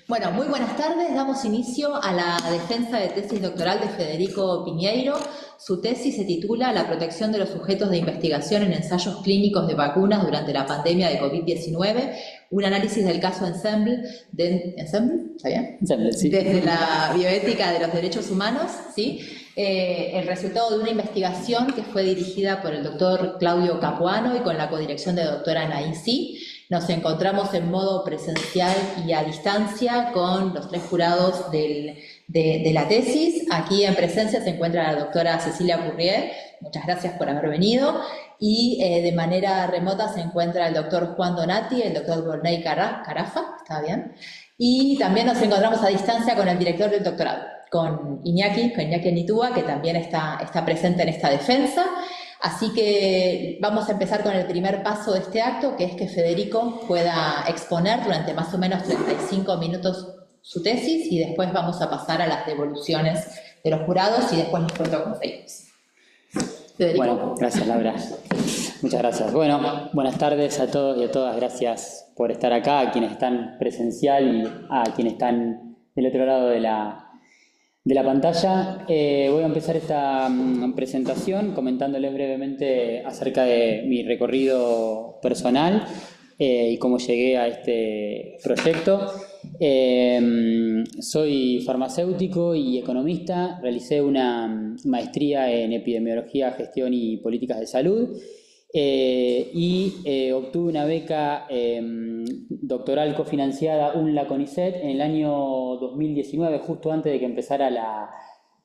Bueno, muy buenas tardes. Damos inicio a la defensa de tesis doctoral de Federico Piñeiro. Su tesis se titula La protección de los sujetos de investigación en ensayos clínicos de vacunas durante la pandemia de COVID-19, un análisis del caso Ensemble, ¿Ensemble? ¿Está bien? Ensemble, sí. Desde la bioética de los derechos humanos, ¿sí? El resultado de una investigación que fue dirigida por el doctor Claudio Capuano y con la codirección de la doctora Anaí. Nos encontramos en modo presencial y a distancia con los tres jurados de la tesis. Aquí en presencia se encuentra la doctora Cecilia Purrier, muchas gracias por haber venido, y de manera remota se encuentra el doctor Juan Donati, el doctor Bornei Carafa, ¿está bien? Y también nos encontramos a distancia con el director del doctorado, con Iñaki Anitúa, que también está presente en esta defensa. Así que vamos a empezar con el primer paso de este acto, que es que Federico pueda exponer durante más o menos 35 minutos su tesis y después vamos a pasar a las devoluciones de los jurados y después los protocolos. Federico. Bueno, gracias Laura. Muchas gracias. Bueno, buenas tardes a todos y a todas. Gracias por estar acá, a quienes están presencial y a quienes están del otro lado de la pantalla. Voy a empezar esta presentación comentándoles brevemente acerca de mi recorrido personal y cómo llegué a este proyecto. Soy farmacéutico y economista, realicé una maestría en epidemiología, gestión y políticas de salud y obtuve una beca doctoral cofinanciada UNLA CONICET en el año 2019, justo antes de que empezara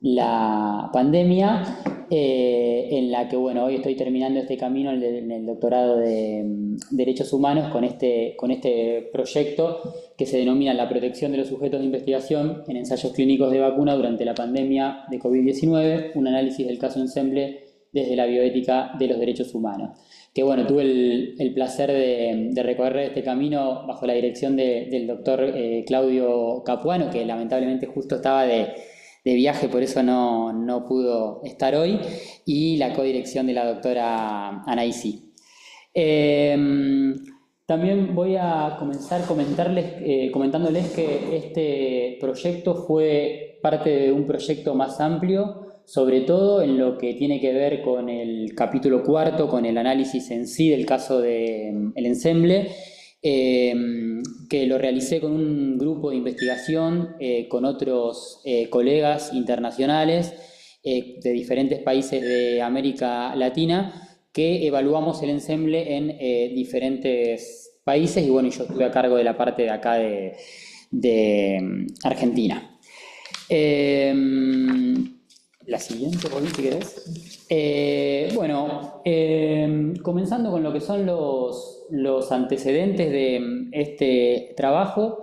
la pandemia, en la que, bueno, hoy estoy terminando este camino en el doctorado de Derechos Humanos con este proyecto que se denomina La protección de los sujetos de investigación en ensayos clínicos de vacuna durante la pandemia de COVID-19, un análisis del caso Ensemble desde la bioética de los derechos humanos. Que bueno, tuve el placer de recorrer este camino bajo la dirección del doctor Claudio Capuano, que lamentablemente justo estaba de viaje, por eso no pudo estar hoy, y la codirección de la doctora Anaí. También voy a comenzar comentándoles que este proyecto fue parte de un proyecto más amplio, sobre todo en lo que tiene que ver con el capítulo cuarto, con el análisis en sí del caso del Ensemble, que lo realicé con un grupo de investigación con otros colegas internacionales de diferentes países de América Latina, que evaluamos el Ensemble en diferentes países y bueno, yo estuve a cargo de la parte de acá de Argentina. La siguiente, si querés. Comenzando con lo que son los antecedentes de este trabajo,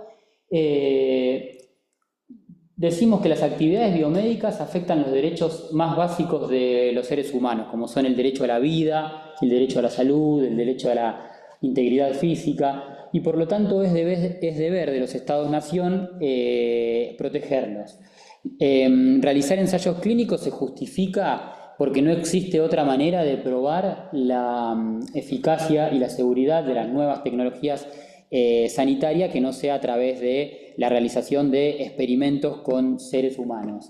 decimos que las actividades biomédicas afectan los derechos más básicos de los seres humanos, como son el derecho a la vida, el derecho a la salud, el derecho a la integridad física, y por lo tanto es deber de los Estados-nación protegerlos. Realizar ensayos clínicos se justifica porque no existe otra manera de probar la eficacia y la seguridad de las nuevas tecnologías sanitarias que no sea a través de la realización de experimentos con seres humanos.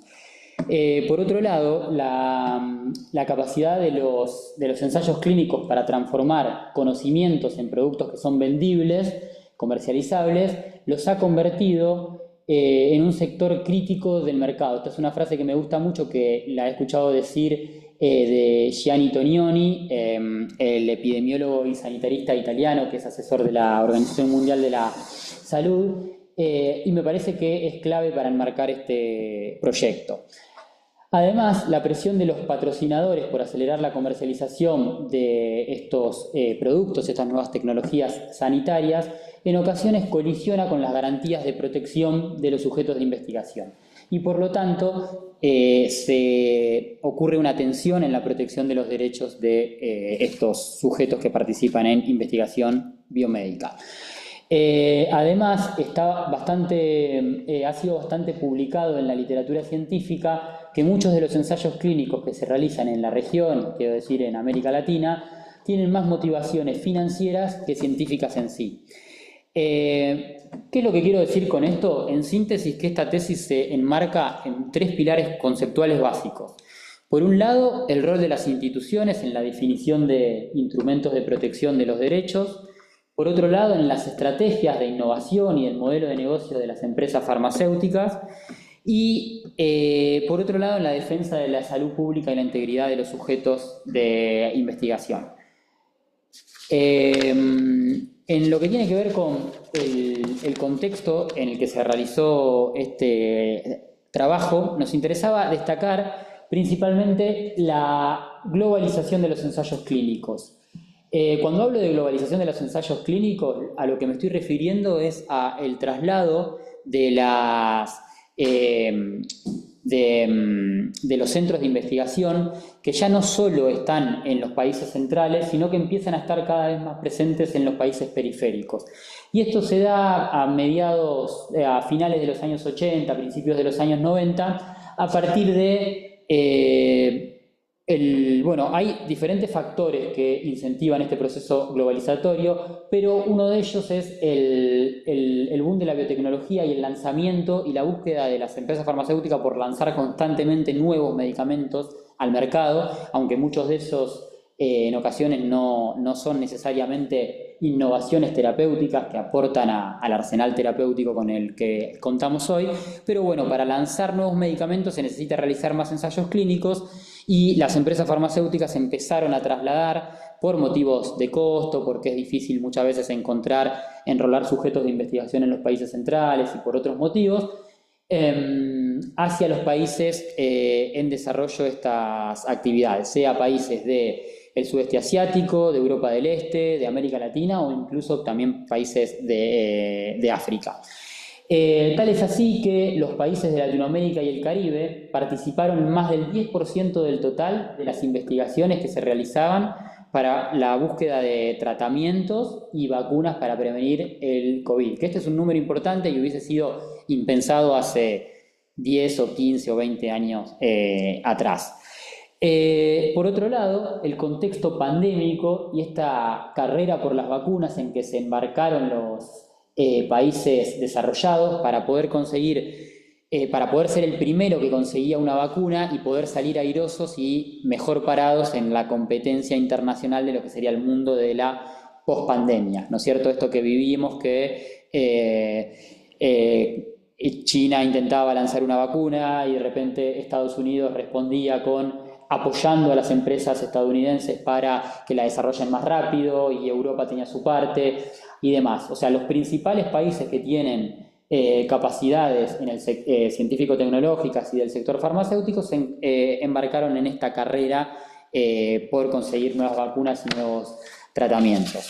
Por otro lado, la capacidad de los ensayos clínicos para transformar conocimientos en productos que son vendibles, comercializables, los ha convertido en un sector crítico del mercado. Esta es una frase que me gusta mucho, que la he escuchado decir de Gianni Tonioni, el epidemiólogo y sanitarista italiano que es asesor de la Organización Mundial de la Salud, y me parece que es clave para enmarcar este proyecto. Además, la presión de los patrocinadores por acelerar la comercialización de estos productos, estas nuevas tecnologías sanitarias, en ocasiones colisiona con las garantías de protección de los sujetos de investigación. Y por lo tanto, se ocurre una tensión en la protección de los derechos de estos sujetos que participan en investigación biomédica. Además, ha sido bastante publicado en la literatura científica que muchos de los ensayos clínicos que se realizan en la región, quiero decir en América Latina, tienen más motivaciones financieras que científicas en sí. ¿Qué es lo que quiero decir con esto? En síntesis, que esta tesis se enmarca en tres pilares conceptuales básicos. Por un lado, el rol de las instituciones en la definición de instrumentos de protección de los derechos. Por otro lado, en las estrategias de innovación y el modelo de negocio de las empresas farmacéuticas. Y por otro lado, en la defensa de la salud pública y la integridad de los sujetos de investigación. En lo que tiene que ver con el contexto en el que se realizó este trabajo, nos interesaba destacar principalmente la globalización de los ensayos clínicos. Cuando hablo de globalización de los ensayos clínicos, a lo que me estoy refiriendo es al traslado de los centros de investigación que ya no solo están en los países centrales, sino que empiezan a estar cada vez más presentes en los países periféricos. Y esto se da a finales de los años 80, principios de los años 90, a partir de hay diferentes factores que incentivan este proceso globalizatorio, pero uno de ellos es el boom de la biotecnología y el lanzamiento y la búsqueda de las empresas farmacéuticas por lanzar constantemente nuevos medicamentos al mercado, aunque muchos de esos en ocasiones no son necesariamente innovaciones terapéuticas que aportan al arsenal terapéutico con el que contamos hoy, pero bueno, para lanzar nuevos medicamentos se necesita realizar más ensayos clínicos y las empresas farmacéuticas empezaron a trasladar por motivos de costo, porque es difícil muchas veces enrolar sujetos de investigación en los países centrales y por otros motivos, hacia los países en desarrollo de estas actividades, sea países del sudeste asiático, de Europa del Este, de América Latina o incluso también países de África. Tal es así que los países de Latinoamérica y el Caribe participaron más del 10% del total de las investigaciones que se realizaban para la búsqueda de tratamientos y vacunas para prevenir el COVID, que este es un número importante y hubiese sido impensado hace 10 o 15 o 20 años atrás. Por otro lado, el contexto pandémico y esta carrera por las vacunas en que se embarcaron los países desarrollados para poder ser el primero que conseguía una vacuna y poder salir airosos y mejor parados en la competencia internacional de lo que sería el mundo de la pospandemia, ¿no es cierto? Esto que vivimos que China intentaba lanzar una vacuna y de repente Estados Unidos respondía apoyando a las empresas estadounidenses para que la desarrollen más rápido y Europa tenía su parte y demás. O sea, los principales países que tienen capacidades en el científico-tecnológicas y del sector farmacéutico se embarcaron en esta carrera por conseguir nuevas vacunas y nuevos tratamientos.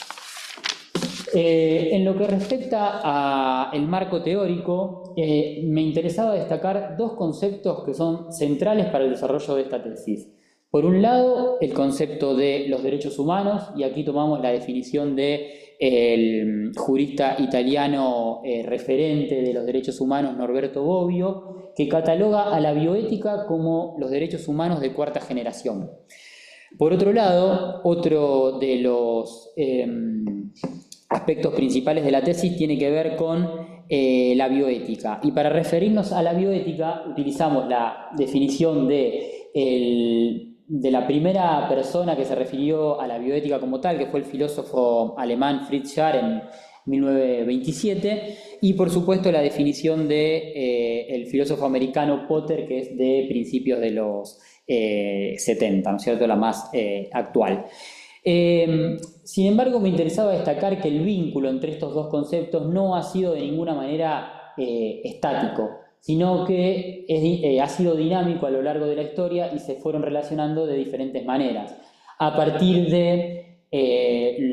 En lo que respecta al marco teórico, me interesaba destacar dos conceptos que son centrales para el desarrollo de esta tesis. Por un lado, el concepto de los derechos humanos, y aquí tomamos la definición del jurista italiano referente de los derechos humanos, Norberto Bobbio, que cataloga a la bioética como los derechos humanos de cuarta generación. Por otro lado, otro de los aspectos principales de la tesis tiene que ver con la bioética. Y para referirnos a la bioética utilizamos la definición de la primera persona que se refirió a la bioética como tal, que fue el filósofo alemán Fritz Schaar en 1927, y por supuesto la definición del filósofo americano Potter, que es de principios de los 70, ¿no es cierto?, la más actual. Sin embargo, me interesaba destacar que el vínculo entre estos dos conceptos no ha sido de ninguna manera estático, sino que ha sido dinámico a lo largo de la historia y se fueron relacionando de diferentes maneras. A partir de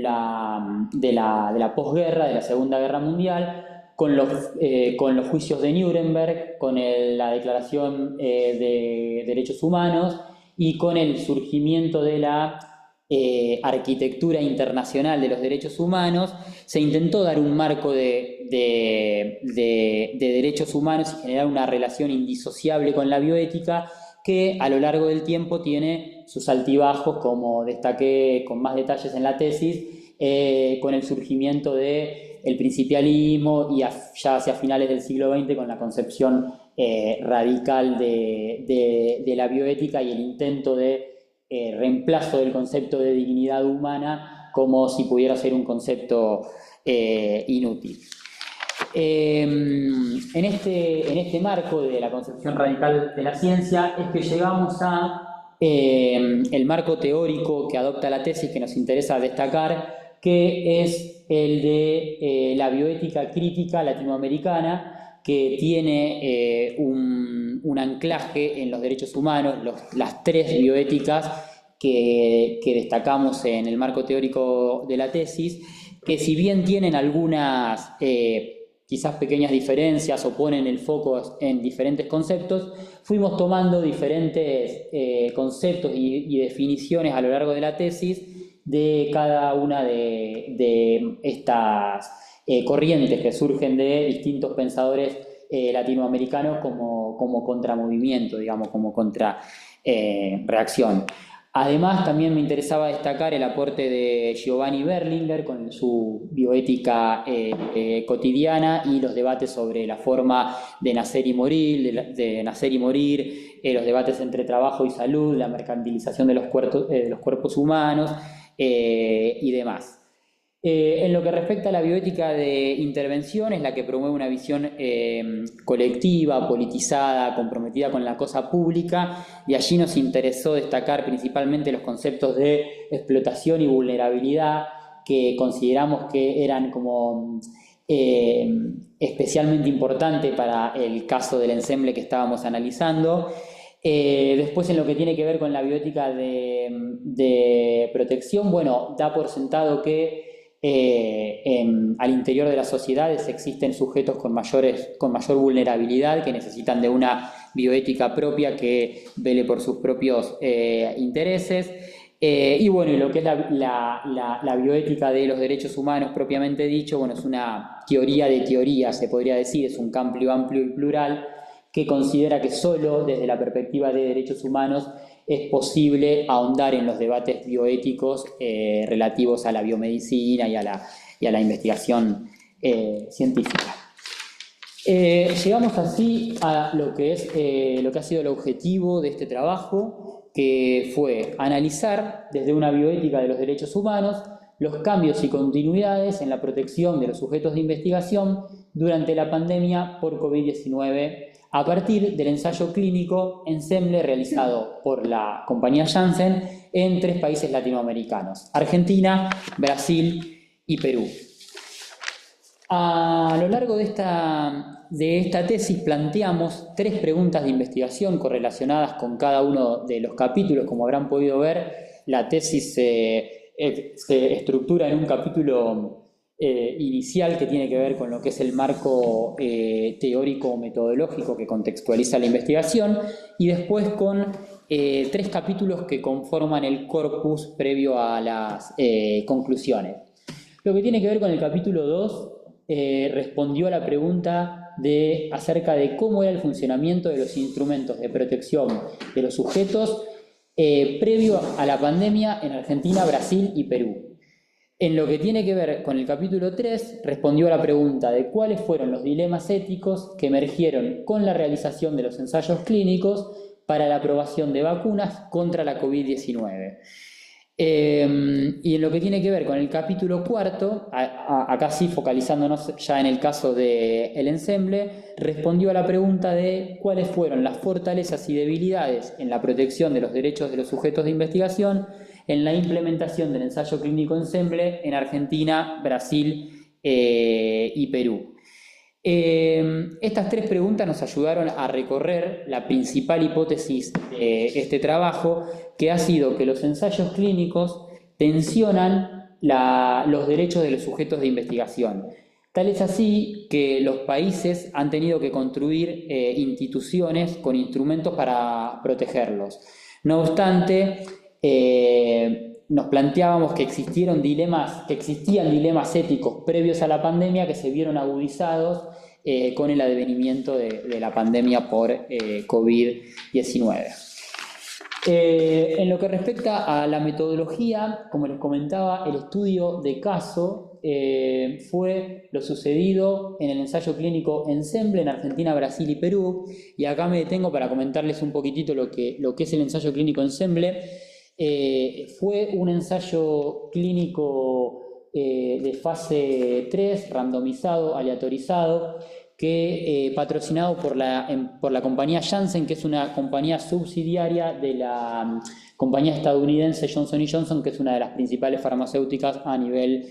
la posguerra, de la Segunda Guerra Mundial, con los juicios de Nuremberg, con la Declaración de Derechos Humanos y con el surgimiento de la arquitectura internacional de los derechos humanos, se intentó dar un marco de derechos humanos y generar una relación indisociable con la bioética que a lo largo del tiempo tiene sus altibajos, como destaqué con más detalles en la tesis, con el surgimiento del principialismo y ya hacia finales del siglo XX con la concepción radical de la bioética y el intento de reemplazo del concepto de dignidad humana como si pudiera ser un concepto inútil. En este marco de la concepción radical de la ciencia es que llegamos a el marco teórico que adopta la tesis que nos interesa destacar, que es el de la bioética crítica latinoamericana, que tiene un anclaje en los derechos humanos, las tres bioéticas que destacamos en el marco teórico de la tesis, que si bien tienen algunas quizás pequeñas diferencias o ponen el foco en diferentes conceptos, fuimos tomando diferentes conceptos y definiciones a lo largo de la tesis de cada una de estas corrientes que surgen de distintos pensadores latinoamericanos como contramovimiento, digamos, como contrarreacción. Además, también me interesaba destacar el aporte de Giovanni Berlinguer con su bioética cotidiana y los debates sobre la forma de nacer y morir, los debates entre trabajo y salud, la mercantilización de los cuerpos humanos y demás. En lo que respecta a la bioética de intervención, es la que promueve una visión colectiva, politizada, comprometida con la cosa pública, y allí nos interesó destacar principalmente los conceptos de explotación y vulnerabilidad, que consideramos que eran como especialmente importantes para el caso del ensemble que estábamos analizando. Después, en lo que tiene que ver con la bioética de protección, bueno, da por sentado que al interior de las sociedades existen sujetos con mayor vulnerabilidad, que necesitan de una bioética propia que vele por sus propios intereses. Y bueno, y lo que es la bioética de los derechos humanos propiamente dicho, bueno, es una teoría de teorías, se podría decir, es un campo amplio y plural que considera que solo desde la perspectiva de derechos humanos es posible ahondar en los debates bioéticos relativos a la biomedicina y a la investigación científica. Llegamos así a lo que ha sido el objetivo de este trabajo, que fue analizar desde una bioética de los derechos humanos los cambios y continuidades en la protección de los sujetos de investigación durante la pandemia por COVID-19 a partir del ensayo clínico Ensemble realizado por la compañía Janssen en 3 países latinoamericanos: Argentina, Brasil y Perú. A lo largo de esta tesis planteamos 3 preguntas de investigación correlacionadas con cada uno de los capítulos. Como habrán podido ver, la tesis se estructura en un capítulo inicial que tiene que ver con lo que es el marco teórico metodológico que contextualiza la investigación, y después con 3 capítulos que conforman el corpus previo a las conclusiones. Lo que tiene que ver con el capítulo 2 respondió a la pregunta acerca de cómo era el funcionamiento de los instrumentos de protección de los sujetos previo a la pandemia en Argentina, Brasil y Perú. En lo que tiene que ver con el capítulo 3, respondió a la pregunta de cuáles fueron los dilemas éticos que emergieron con la realización de los ensayos clínicos para la aprobación de vacunas contra la COVID-19. Y en lo que tiene que ver con el capítulo 4, acá sí focalizándonos ya en el caso del ensemble, respondió a la pregunta de cuáles fueron las fortalezas y debilidades en la protección de los derechos de los sujetos de investigación en la implementación del ensayo clínico ensemble en Argentina, Brasil y Perú. Estas 3 preguntas nos ayudaron a recorrer la principal hipótesis de este trabajo, que ha sido que los ensayos clínicos tensionan los derechos de los sujetos de investigación. Tal es así que los países han tenido que construir instituciones con instrumentos para protegerlos. No obstante, nos planteábamos que existían dilemas éticos previos a la pandemia que se vieron agudizados con el advenimiento de la pandemia por COVID-19. En lo que respecta a la metodología, como les comentaba, el estudio de caso fue lo sucedido en el ensayo clínico Ensemble en Argentina, Brasil y Perú. Y acá me detengo para comentarles un poquitito lo que es el ensayo clínico Ensemble. Fue un ensayo clínico de fase 3, randomizado, aleatorizado, que patrocinado por la compañía Janssen, que es una compañía subsidiaria de la compañía estadounidense Johnson & Johnson, que es una de las principales farmacéuticas a nivel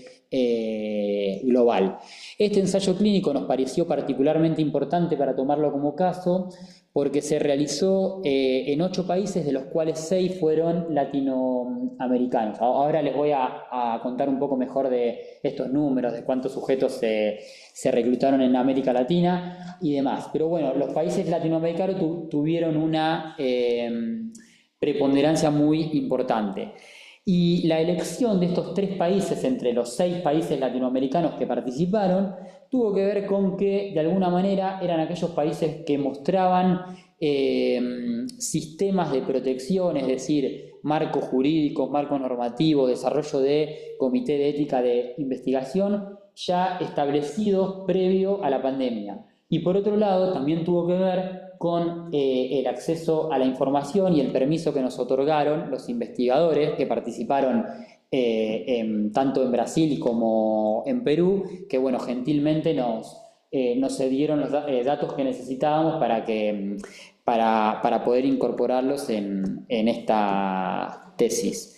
global. Este ensayo clínico nos pareció particularmente importante para tomarlo como caso, porque se realizó en 8 países, de los cuales 6 fueron latinoamericanos. Ahora les voy a contar un poco mejor de estos números, de cuántos sujetos se reclutaron en América Latina y demás. Pero bueno, los países latinoamericanos tuvieron una preponderancia muy importante. Y la elección de estos 3 países entre los 6 países latinoamericanos que participaron tuvo que ver con que de alguna manera eran aquellos países que mostraban sistemas de protección, es decir, marcos jurídicos, marcos normativos, desarrollo de comité de ética de investigación ya establecidos previo a la pandemia. Y por otro lado, también tuvo que ver con el acceso a la información y el permiso que nos otorgaron los investigadores que participaron tanto en Brasil como en Perú, que bueno, gentilmente nos cedieron los datos que necesitábamos para poder incorporarlos en esta tesis.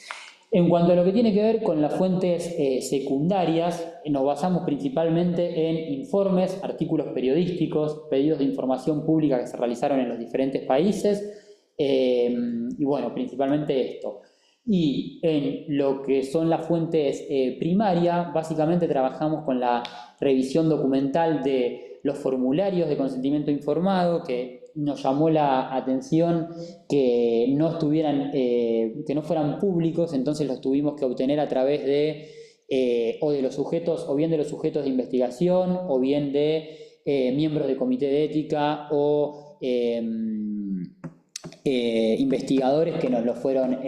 En cuanto a lo que tiene que ver con las fuentes secundarias, nos basamos principalmente en informes, artículos periodísticos, pedidos de información pública que se realizaron en los diferentes países, y bueno, principalmente esto. Y en lo que son las fuentes primarias, básicamente trabajamos con la revisión documental de los formularios de consentimiento informado, que nos llamó la atención que no fueran públicos, entonces los tuvimos que obtener a través de o de los sujetos, o bien de los sujetos de investigación, o bien de miembros de comité de ética o investigadores que nos lo fueron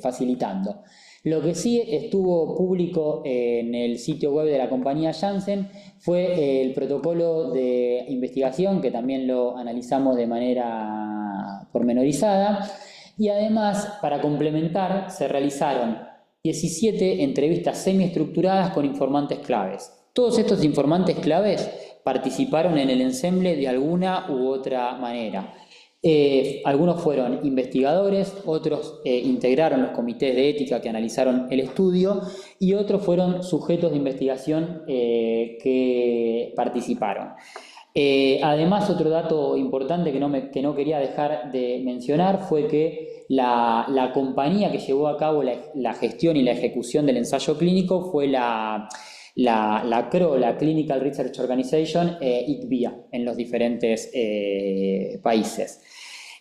facilitando. Lo que sí estuvo público en el sitio web de la compañía Janssen fue el protocolo de investigación, que también lo analizamos de manera pormenorizada, y además, para complementar, se realizaron 17 entrevistas semiestructuradas con informantes claves. Todos estos informantes claves participaron en el ensemble de alguna u otra manera. Algunos fueron investigadores, otros integraron los comités de ética que analizaron el estudio y otros fueron sujetos de investigación que participaron. Además, otro dato importante que no quería dejar de mencionar fue que la compañía que llevó a cabo la gestión y la ejecución del ensayo clínico fue la CRO, la Clinical Research Organization, ICVIA, en los diferentes países.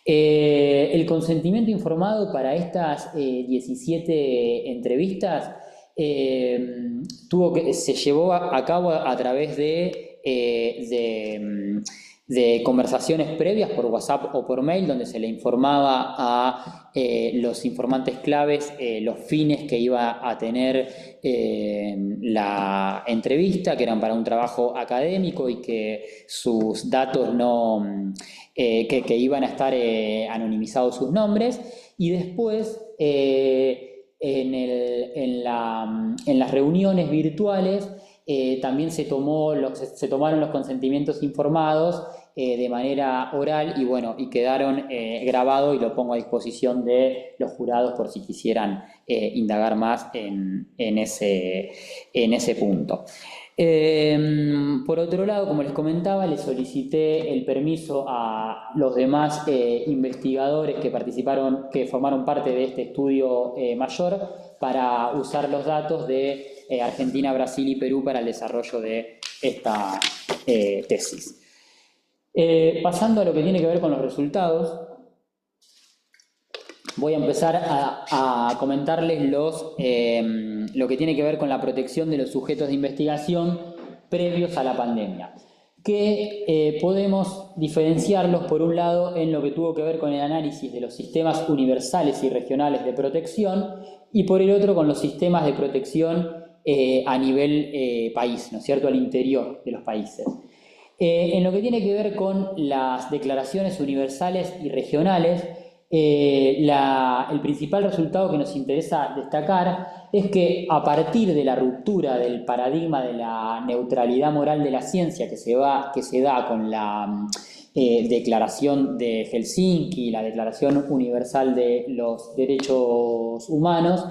El consentimiento informado para estas 17 entrevistas se llevó a cabo a través de conversaciones previas por WhatsApp o por mail, donde se le informaba a los informantes claves los fines que iba a tener la entrevista, que eran para un trabajo académico y que sus datos que iban a estar anonimizados sus nombres, y después en las reuniones virtuales también se tomaron los consentimientos informados de manera oral y quedaron grabados, y lo pongo a disposición de los jurados por si quisieran indagar más en ese punto. Por otro lado, como les comentaba, les solicité el permiso a los demás investigadores que formaron parte de este estudio mayor para usar los datos de Argentina, Brasil y Perú para el desarrollo de esta tesis. Pasando a lo que tiene que ver con los resultados, voy a empezar a comentarles lo que tiene que ver con la protección de los sujetos de investigación previos a la pandemia. que podemos diferenciarlos, por un lado, en lo que tuvo que ver con el análisis de los sistemas universales y regionales de protección, y por el otro con los sistemas de protección a nivel país, ¿no es cierto?, al interior de los países. En lo que tiene que ver con las declaraciones universales y regionales, el principal resultado que nos interesa destacar es que a partir de la ruptura del paradigma de la neutralidad moral de la ciencia que se da con la Declaración de Helsinki, la Declaración Universal de los Derechos Humanos,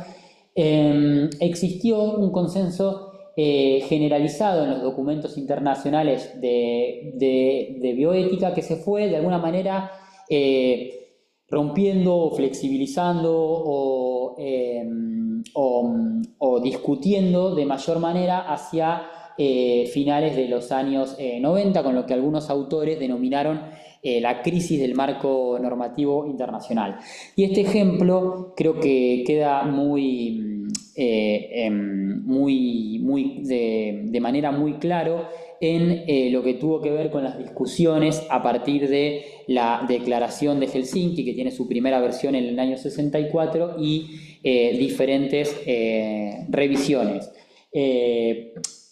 existió un consenso generalizado en los documentos internacionales de bioética que se fue de alguna manera rompiendo o flexibilizando o discutiendo de mayor manera hacia finales de los años 90, con lo que algunos autores denominaron la crisis del marco normativo internacional. Y este ejemplo creo que queda de manera muy claro en lo que tuvo que ver con las discusiones a partir de la Declaración de Helsinki, que tiene su primera versión en el año 64, y diferentes revisiones,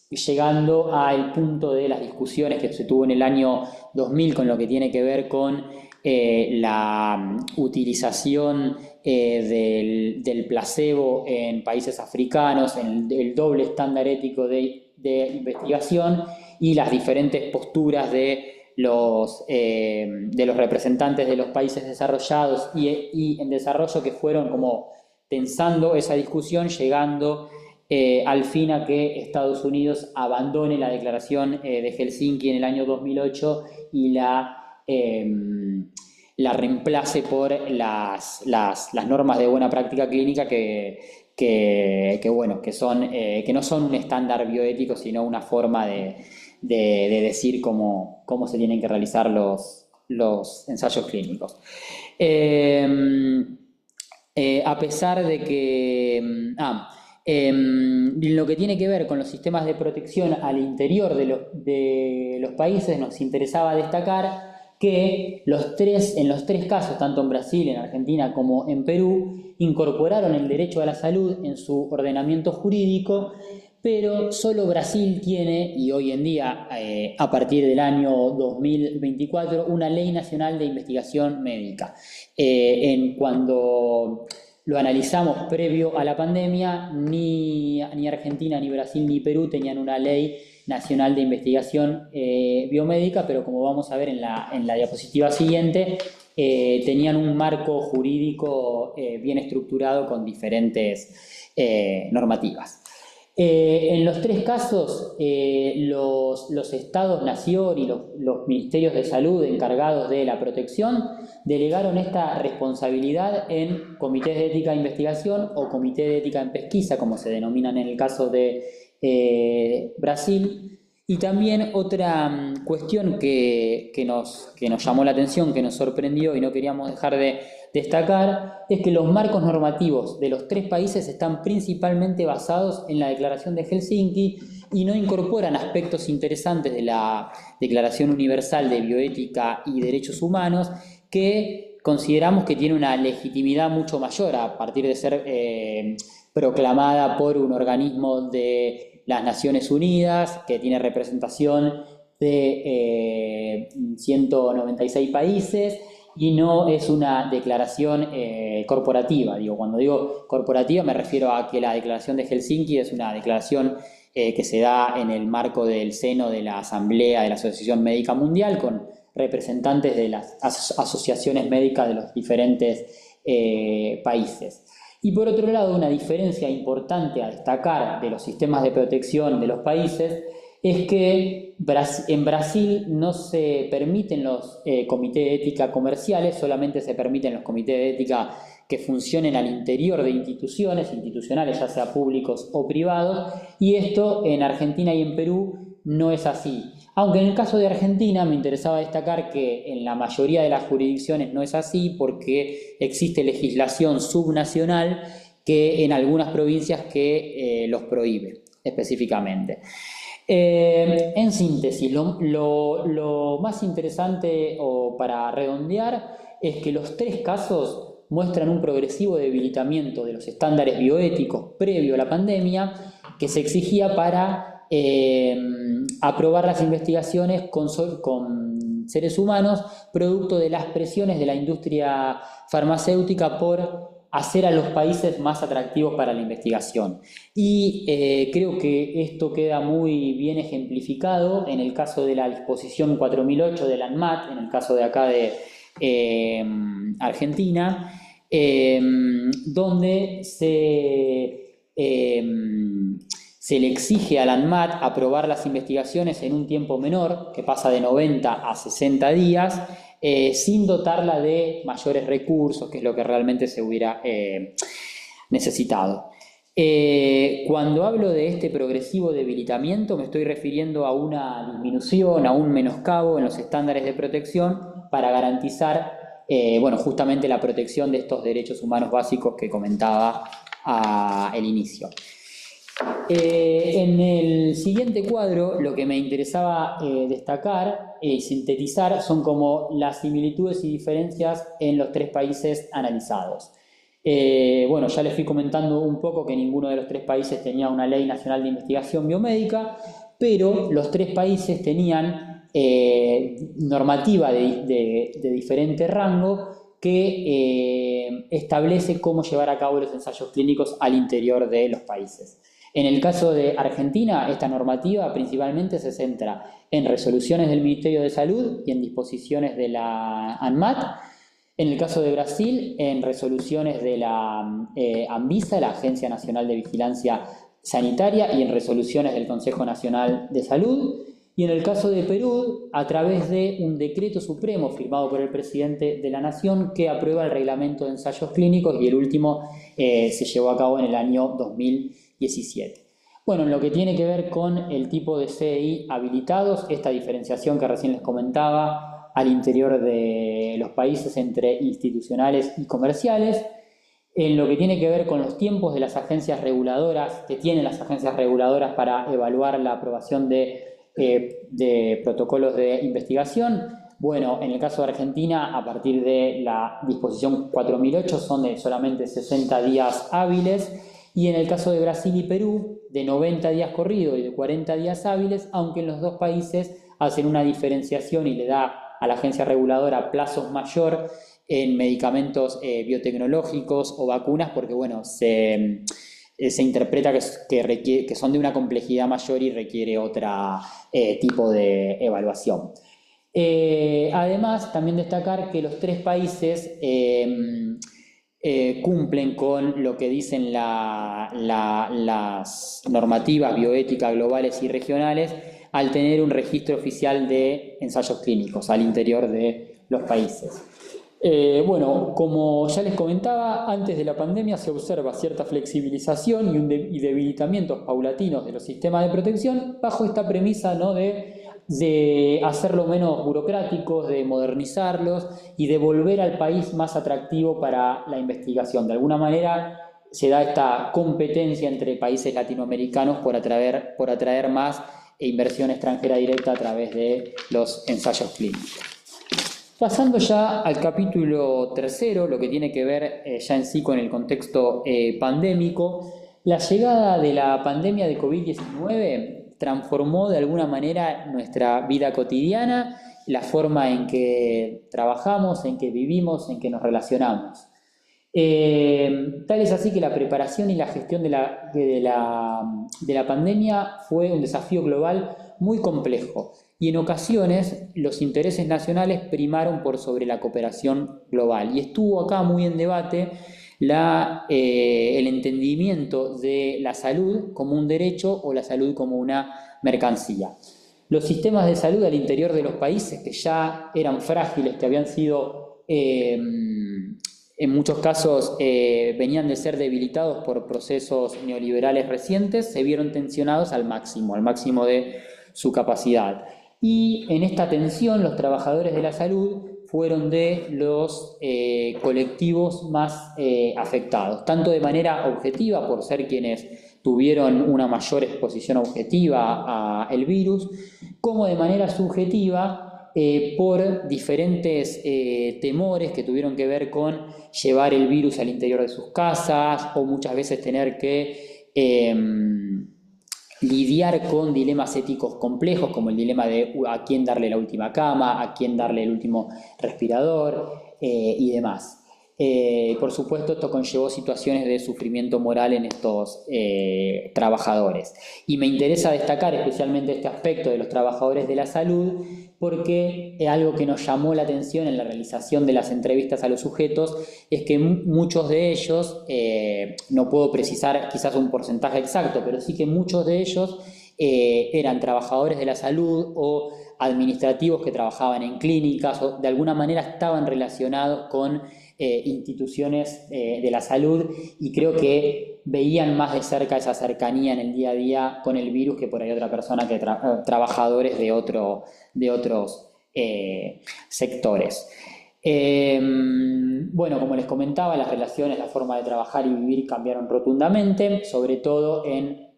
llegando al punto de las discusiones que se tuvo en el año 2000 con lo que tiene que ver con la utilización del placebo en países africanos, el doble estándar ético de investigación y las diferentes posturas de los representantes de los países desarrollados y en desarrollo, que fueron como tensando esa discusión, llegando al fin a que Estados Unidos abandone la Declaración de Helsinki en el año 2008 y la reemplace por las normas de buena práctica clínica que no son un estándar bioético, sino una forma de decir cómo se tienen que realizar los ensayos clínicos. A pesar de que... lo que tiene que ver con los sistemas de protección al interior de los países, nos interesaba destacar que en los tres casos, tanto en Brasil, en Argentina como en Perú, incorporaron el derecho a la salud en su ordenamiento jurídico, pero solo Brasil tiene, y hoy en día, a partir del año 2024, una ley nacional de investigación médica. Cuando lo analizamos previo a la pandemia, ni Argentina, ni Brasil, ni Perú tenían una ley nacional de investigación biomédica, pero como vamos a ver en la diapositiva siguiente, tenían un marco jurídico bien estructurado con diferentes normativas. En los tres casos, los estados-nación y los ministerios de salud encargados de la protección delegaron esta responsabilidad en comités de ética de investigación o comité de ética en pesquisa, como se denominan en el caso de Brasil. Y también otra cuestión que nos llamó la atención, que nos sorprendió y no queríamos dejar de destacar, es que los marcos normativos de los tres países están principalmente basados en la Declaración de Helsinki y no incorporan aspectos interesantes de la Declaración Universal de Bioética y Derechos Humanos, que consideramos que tiene una legitimidad mucho mayor a partir de ser proclamada por un organismo de las Naciones Unidas, que tiene representación de 196 países, y no es una declaración corporativa. Cuando digo corporativa me refiero a que la Declaración de Helsinki es una declaración que se da en el marco del seno de la Asamblea de la Asociación Médica Mundial, con representantes de las asociaciones médicas de los diferentes países. Y por otro lado, una diferencia importante a destacar de los sistemas de protección de los países es que en Brasil no se permiten los comités de ética comerciales, solamente se permiten los comités de ética que funcionen al interior de institucionales, ya sea públicos o privados, y esto en Argentina y en Perú no es así. Aunque en el caso de Argentina me interesaba destacar que en la mayoría de las jurisdicciones no es así, porque existe legislación subnacional que en algunas provincias que los prohíbe específicamente. En síntesis, lo más interesante o para redondear es que los tres casos muestran un progresivo debilitamiento de los estándares bioéticos previo a la pandemia que se exigía para aprobar las investigaciones con seres humanos, producto de las presiones de la industria farmacéutica por hacer a los países más atractivos para la investigación. Y creo que esto queda muy bien ejemplificado en el caso de la disposición 4008 de la ANMAT, en el caso de acá de Argentina, donde se le exige a la ANMAT aprobar las investigaciones en un tiempo menor, que pasa de 90 a 60 días, sin dotarla de mayores recursos, que es lo que realmente se hubiera necesitado. Cuando hablo de este progresivo debilitamiento, me estoy refiriendo a una disminución, a un menoscabo en los estándares de protección para garantizar, bueno, justamente la protección de estos derechos humanos básicos que comentaba al inicio. En el siguiente cuadro, lo que me interesaba destacar y sintetizar son como las similitudes y diferencias en los tres países analizados. Bueno, ya les fui comentando un poco que ninguno de los tres países tenía una ley nacional de investigación biomédica, pero los tres países tenían normativa de diferente rango que establece cómo llevar a cabo los ensayos clínicos al interior de los países. En el caso de Argentina, esta normativa principalmente se centra en resoluciones del Ministerio de Salud y en disposiciones de la ANMAT. En el caso de Brasil, en resoluciones de la ANVISA, la Agencia Nacional de Vigilancia Sanitaria, y en resoluciones del Consejo Nacional de Salud. Y en el caso de Perú, a través de un decreto supremo firmado por el presidente de la Nación que aprueba el reglamento de ensayos clínicos, y el último se llevó a cabo en el año 2017. Bueno, en lo que tiene que ver con el tipo de CDI habilitados, esta diferenciación que recién les comentaba al interior de los países entre institucionales y comerciales, en lo que tiene que ver con los tiempos de las agencias reguladoras, que tienen las agencias reguladoras para evaluar la aprobación de protocolos de investigación. Bueno, en el caso de Argentina, a partir de la disposición 4008 son de solamente 60 días hábiles, y en el caso de Brasil y Perú, de 90 días corridos y de 40 días hábiles, aunque en los dos países hacen una diferenciación y le da a la agencia reguladora plazos mayor en medicamentos biotecnológicos o vacunas, porque bueno, se interpreta que son de una complejidad mayor y requiere otro tipo de evaluación. Además, también destacar que los tres países cumplen con lo que dicen las normativas bioéticas globales y regionales al tener un registro oficial de ensayos clínicos al interior de los países. Bueno, como ya les comentaba, antes de la pandemia se observa cierta flexibilización y debilitamientos paulatinos de los sistemas de protección bajo esta premisa, ¿no?, de hacerlo menos burocráticos, de modernizarlos y de volver al país más atractivo para la investigación. De alguna manera se da esta competencia entre países latinoamericanos por atraer más inversión extranjera directa a través de los ensayos clínicos. Pasando ya al capítulo tercero, lo que tiene que ver ya en sí con el contexto pandémico, la llegada de la pandemia de COVID-19 transformó de alguna manera nuestra vida cotidiana, la forma en que trabajamos, en que vivimos, en que nos relacionamos. Tal es así que la preparación y la gestión de la pandemia fue un desafío global muy complejo, y en ocasiones los intereses nacionales primaron por sobre la cooperación global, y estuvo acá muy en debate el entendimiento de la salud como un derecho o la salud como una mercancía. Los sistemas de salud al interior de los países, que ya eran frágiles, que habían sido en muchos casos venían de ser debilitados por procesos neoliberales recientes, se vieron tensionados al máximo de su capacidad. Y en esta tensión los trabajadores de la salud fueron de los colectivos más afectados, tanto de manera objetiva por ser quienes tuvieron una mayor exposición objetiva al virus, como de manera subjetiva por diferentes temores que tuvieron que ver con llevar el virus al interior de sus casas o muchas veces tener que lidiar con dilemas éticos complejos como el dilema de a quién darle la última cama, a quién darle el último respirador y demás. Por supuesto, esto conllevó situaciones de sufrimiento moral en estos trabajadores. Y me interesa destacar especialmente este aspecto de los trabajadores de la salud porque algo que nos llamó la atención en la realización de las entrevistas a los sujetos es que muchos de ellos, no puedo precisar quizás un porcentaje exacto, pero sí que muchos de ellos eran trabajadores de la salud o administrativos que trabajaban en clínicas o de alguna manera estaban relacionados con instituciones de la salud y creo que veían más de cerca esa cercanía en el día a día con el virus que por ahí otra persona que trabajadores de otros sectores. Bueno, como les comentaba, las relaciones, la forma de trabajar y vivir cambiaron rotundamente, sobre todo en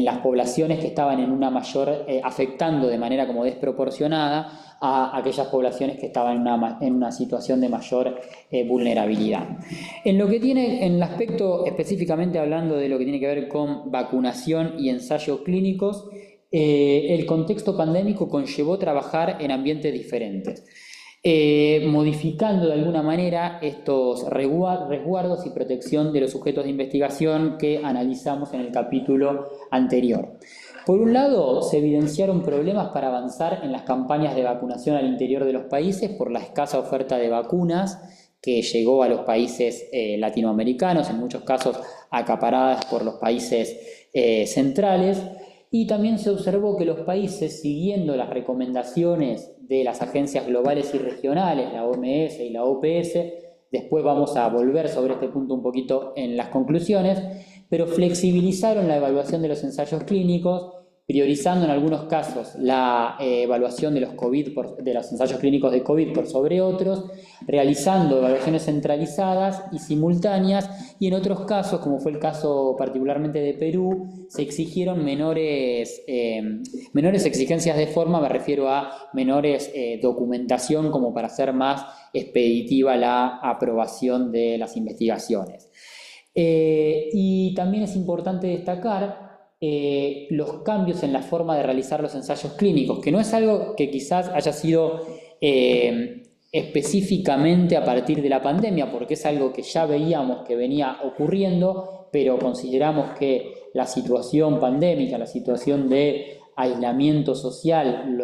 las poblaciones que estaban en una mayor, afectando de manera como desproporcionada a aquellas poblaciones que estaban en una situación de mayor vulnerabilidad. En el aspecto específicamente hablando de lo que tiene que ver con vacunación y ensayos clínicos, el contexto pandémico conllevó trabajar en ambientes diferentes, modificando de alguna manera estos resguardos y protección de los sujetos de investigación que analizamos en el capítulo anterior. Por un lado, se evidenciaron problemas para avanzar en las campañas de vacunación al interior de los países por la escasa oferta de vacunas que llegó a los países latinoamericanos, en muchos casos acaparadas por los países centrales, y también se observó que los países, siguiendo las recomendaciones de las agencias globales y regionales, la OMS y la OPS, después vamos a volver sobre este punto un poquito en las conclusiones, pero flexibilizaron la evaluación de los ensayos clínicos, priorizando en algunos casos la evaluación de los ensayos clínicos de COVID por sobre otros, realizando evaluaciones centralizadas y simultáneas, y en otros casos, como fue el caso particularmente de Perú, se exigieron menores exigencias de forma, me refiero a menores documentación como para hacer más expeditiva la aprobación de las investigaciones. Y también es importante destacar los cambios en la forma de realizar los ensayos clínicos, que no es algo que quizás haya sido específicamente a partir de la pandemia, porque es algo que ya veíamos que venía ocurriendo, pero consideramos que la situación pandémica, la situación de aislamiento social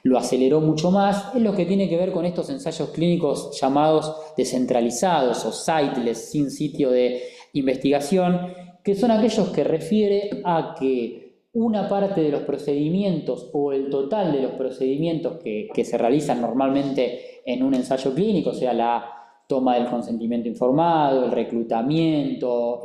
lo aceleró mucho más, es lo que tiene que ver con estos ensayos clínicos llamados descentralizados o siteless, sin sitio de investigación, que son aquellos que refiere a que una parte de los procedimientos o el total de los procedimientos que se realizan normalmente en un ensayo clínico, o sea, la toma del consentimiento informado, el reclutamiento,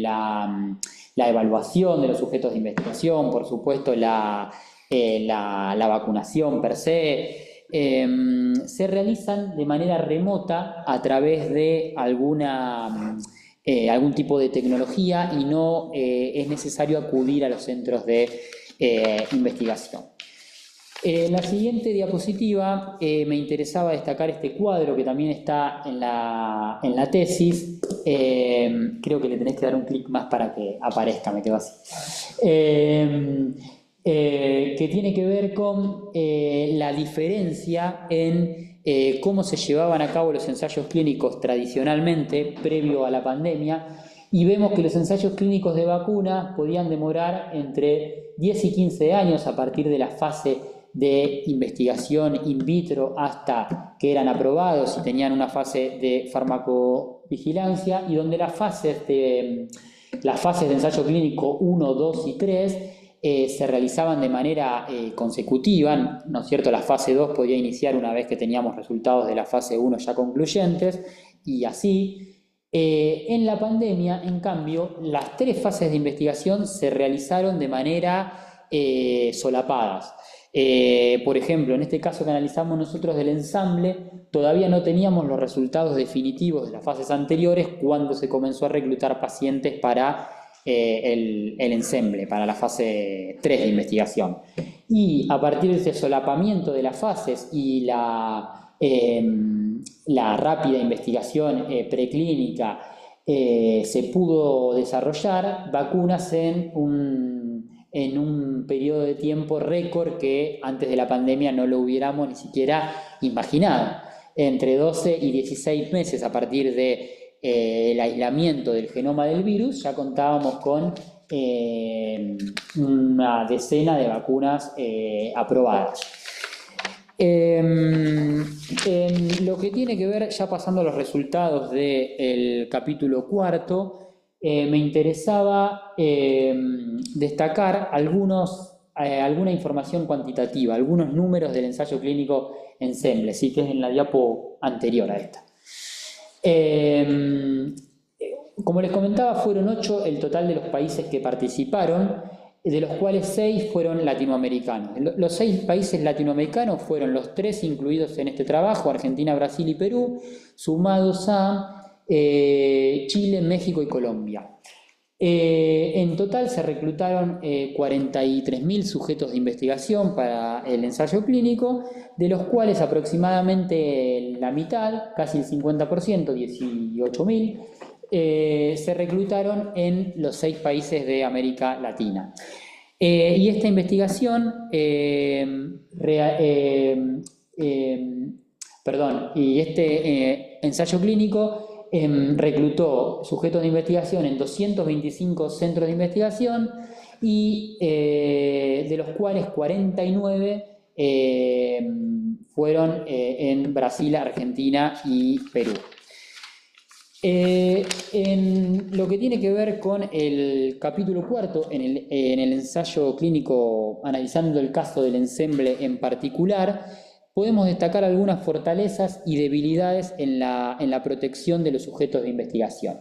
la evaluación de los sujetos de investigación, por supuesto la vacunación per se, se realizan de manera remota a través de algún tipo de tecnología y no es necesario acudir a los centros de investigación. En la siguiente diapositiva me interesaba destacar este cuadro que también está en la tesis. Creo que le tenés que dar un clic más para que aparezca, me quedo así. Que tiene que ver con la diferencia en cómo se llevaban a cabo los ensayos clínicos tradicionalmente previo a la pandemia, y vemos que los ensayos clínicos de vacunas podían demorar entre 10 y 15 años a partir de la fase de investigación in vitro hasta que eran aprobados y tenían una fase de farmacovigilancia, y donde las fases de ensayo clínico 1, 2 y 3 se realizaban de manera consecutiva, ¿no es cierto? La fase 2 podía iniciar una vez que teníamos resultados de la fase 1 ya concluyentes, y así. En la pandemia, en cambio, las 3 fases de investigación se realizaron de manera solapadas. Por ejemplo, en este caso que analizamos nosotros del ensamble, todavía no teníamos los resultados definitivos de las fases anteriores cuando se comenzó a reclutar pacientes para el ensemble, para la fase 3 de investigación. Y a partir de ese solapamiento de las fases y la rápida investigación preclínica, se pudo desarrollar vacunas en un periodo de tiempo récord que antes de la pandemia no lo hubiéramos ni siquiera imaginado. Entre 12 y 16 meses a partir del aislamiento del genoma del virus, ya contábamos con una decena de vacunas aprobadas. En lo que tiene que ver, ya pasando a los resultados del capítulo cuarto, me interesaba destacar alguna información cuantitativa, algunos números del ensayo clínico ensemble, ¿sí? Que es en la diapo anterior a esta. Como les comentaba, fueron 8 el total de los países que participaron, de los cuales 6 fueron latinoamericanos. Los 6 países latinoamericanos fueron los 3 incluidos en este trabajo, Argentina, Brasil y Perú, sumados a Chile, México y Colombia. En total se reclutaron 43.000 sujetos de investigación para el ensayo clínico, de los cuales aproximadamente la mitad, casi el 50%, 18.000, se reclutaron en los 6 países de América Latina. Y esta investigación, ensayo clínico reclutó sujetos de investigación en 225 centros de investigación y de los cuales 49 fueron en Brasil, Argentina y Perú. En lo que tiene que ver con el capítulo cuarto, en el ensayo clínico analizando el caso del ensemble en particular, podemos destacar algunas fortalezas y debilidades en la protección de los sujetos de investigación.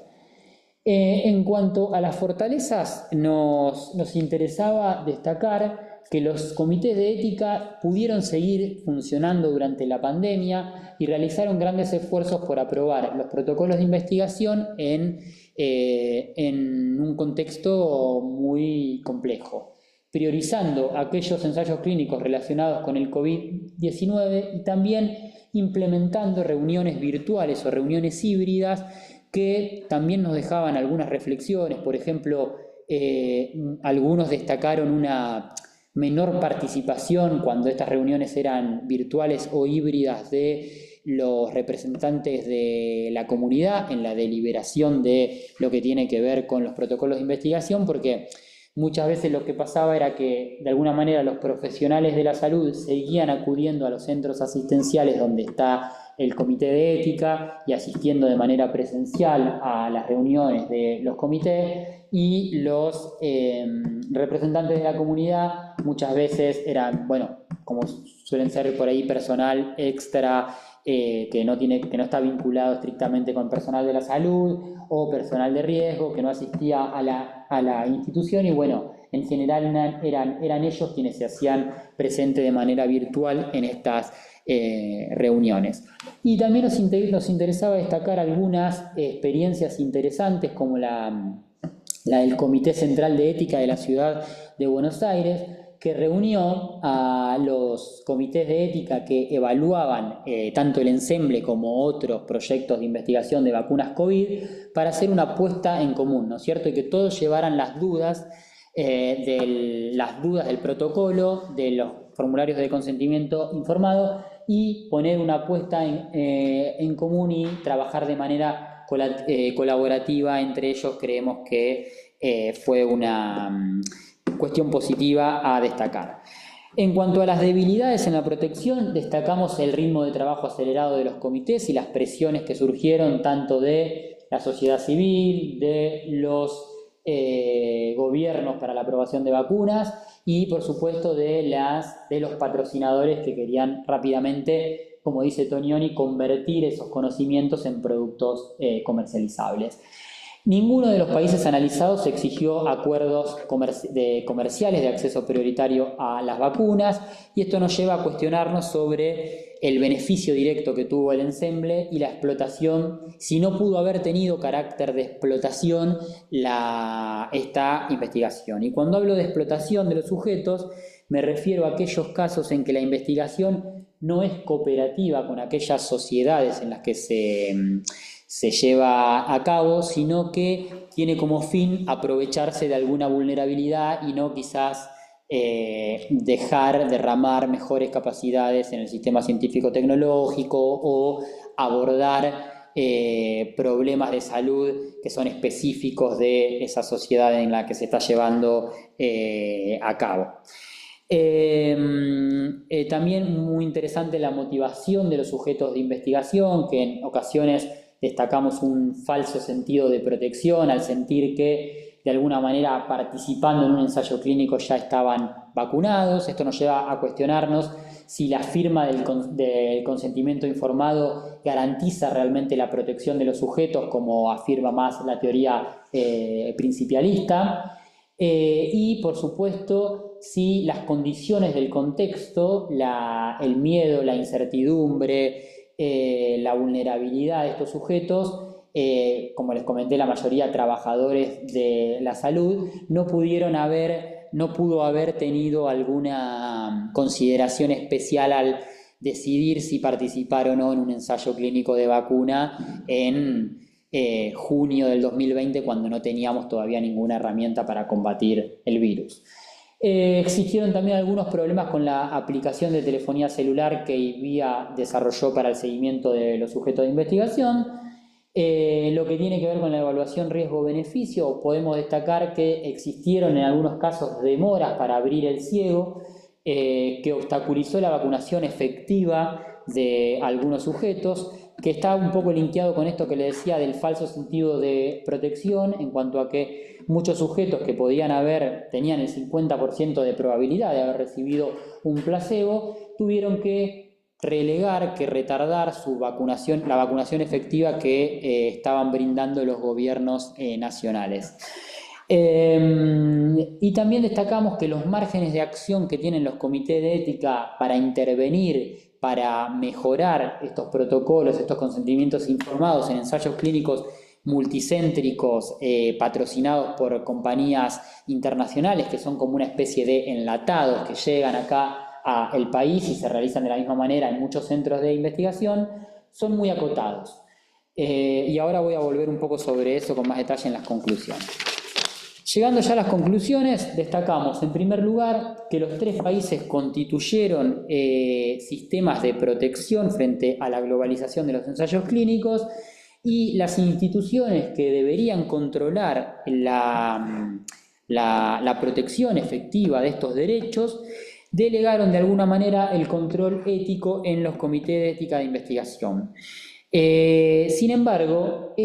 En cuanto a las fortalezas, nos interesaba destacar que los comités de ética pudieron seguir funcionando durante la pandemia y realizaron grandes esfuerzos por aprobar los protocolos de investigación en un contexto muy complejo, priorizando aquellos ensayos clínicos relacionados con el COVID-19 y también implementando reuniones virtuales o reuniones híbridas que también nos dejaban algunas reflexiones. Por ejemplo, algunos destacaron una menor participación cuando estas reuniones eran virtuales o híbridas de los representantes de la comunidad en la deliberación de lo que tiene que ver con los protocolos de investigación, porque muchas veces lo que pasaba era que de alguna manera los profesionales de la salud seguían acudiendo a los centros asistenciales donde está el comité de ética y asistiendo de manera presencial a las reuniones de los comités, y los representantes de la comunidad muchas veces eran, como suelen ser por ahí personal extra que no está vinculado estrictamente con personal de la salud o personal de riesgo que no asistía a la institución, y en general eran ellos quienes se hacían presentes de manera virtual en estas reuniones. Y también nos interesaba destacar algunas experiencias interesantes, como la del Comité Central de Ética de la Ciudad de Buenos Aires, que reunió a los comités de ética que evaluaban tanto el ensemble como otros proyectos de investigación de vacunas COVID para hacer una apuesta en común, ¿no es cierto? Y que todos llevaran las dudas del protocolo, de los formularios de consentimiento informado, y poner una apuesta en común y trabajar de manera colaborativa entre ellos. Creemos que fue una cuestión positiva a destacar. En cuanto a las debilidades en la protección, destacamos el ritmo de trabajo acelerado de los comités y las presiones que surgieron tanto de la sociedad civil, de los gobiernos para la aprobación de vacunas y por supuesto de los patrocinadores que querían rápidamente, como dice Tonioni, convertir esos conocimientos en productos comercializables. Ninguno de los países analizados exigió acuerdos comerciales de acceso prioritario a las vacunas, y esto nos lleva a cuestionarnos sobre el beneficio directo que tuvo el ensemble y la explotación, si no pudo haber tenido carácter de explotación esta investigación. Y cuando hablo de explotación de los sujetos, me refiero a aquellos casos en que la investigación no es cooperativa con aquellas sociedades en las que se lleva a cabo, sino que tiene como fin aprovecharse de alguna vulnerabilidad y no quizás dejar derramar mejores capacidades en el sistema científico-tecnológico o abordar problemas de salud que son específicos de esa sociedad en la que se está llevando a cabo. También muy interesante la motivación de los sujetos de investigación, que en ocasiones destacamos un falso sentido de protección al sentir que de alguna manera participando en un ensayo clínico ya estaban vacunados. Esto nos lleva a cuestionarnos si la firma del consentimiento informado garantiza realmente la protección de los sujetos, como afirma más la teoría principialista. Y por supuesto, si las condiciones del contexto, el miedo, la incertidumbre, la vulnerabilidad de estos sujetos, como les comenté, la mayoría trabajadores de la salud, no pudo haber tenido alguna consideración especial al decidir si participar o no en un ensayo clínico de vacuna en junio del 2020, cuando no teníamos todavía ninguna herramienta para combatir el virus. Existieron también algunos problemas con la aplicación de telefonía celular que IVIA desarrolló para el seguimiento de los sujetos de investigación. Lo que tiene que ver con la evaluación riesgo-beneficio, podemos destacar que existieron en algunos casos demoras para abrir el ciego, que obstaculizó la vacunación efectiva de algunos sujetos, que está un poco linkeado con esto que le decía del falso sentido de protección, en cuanto a que muchos sujetos que tenían el 50% de probabilidad de haber recibido un placebo, tuvieron que retardar su vacunación, la vacunación efectiva que estaban brindando los gobiernos nacionales. Y también destacamos que los márgenes de acción que tienen los comités de ética para intervenir, para mejorar estos protocolos, estos consentimientos informados en ensayos clínicos multicéntricos patrocinados por compañías internacionales, que son como una especie de enlatados que llegan acá al país y se realizan de la misma manera en muchos centros de investigación, son muy acotados. Y ahora voy a volver un poco sobre eso con más detalle en las conclusiones. Llegando ya a las conclusiones, destacamos en primer lugar que los 3 países constituyeron sistemas de protección frente a la globalización de los ensayos clínicos, y las instituciones que deberían controlar la protección efectiva de estos derechos delegaron de alguna manera el control ético en los comités de ética de investigación. Sin embargo,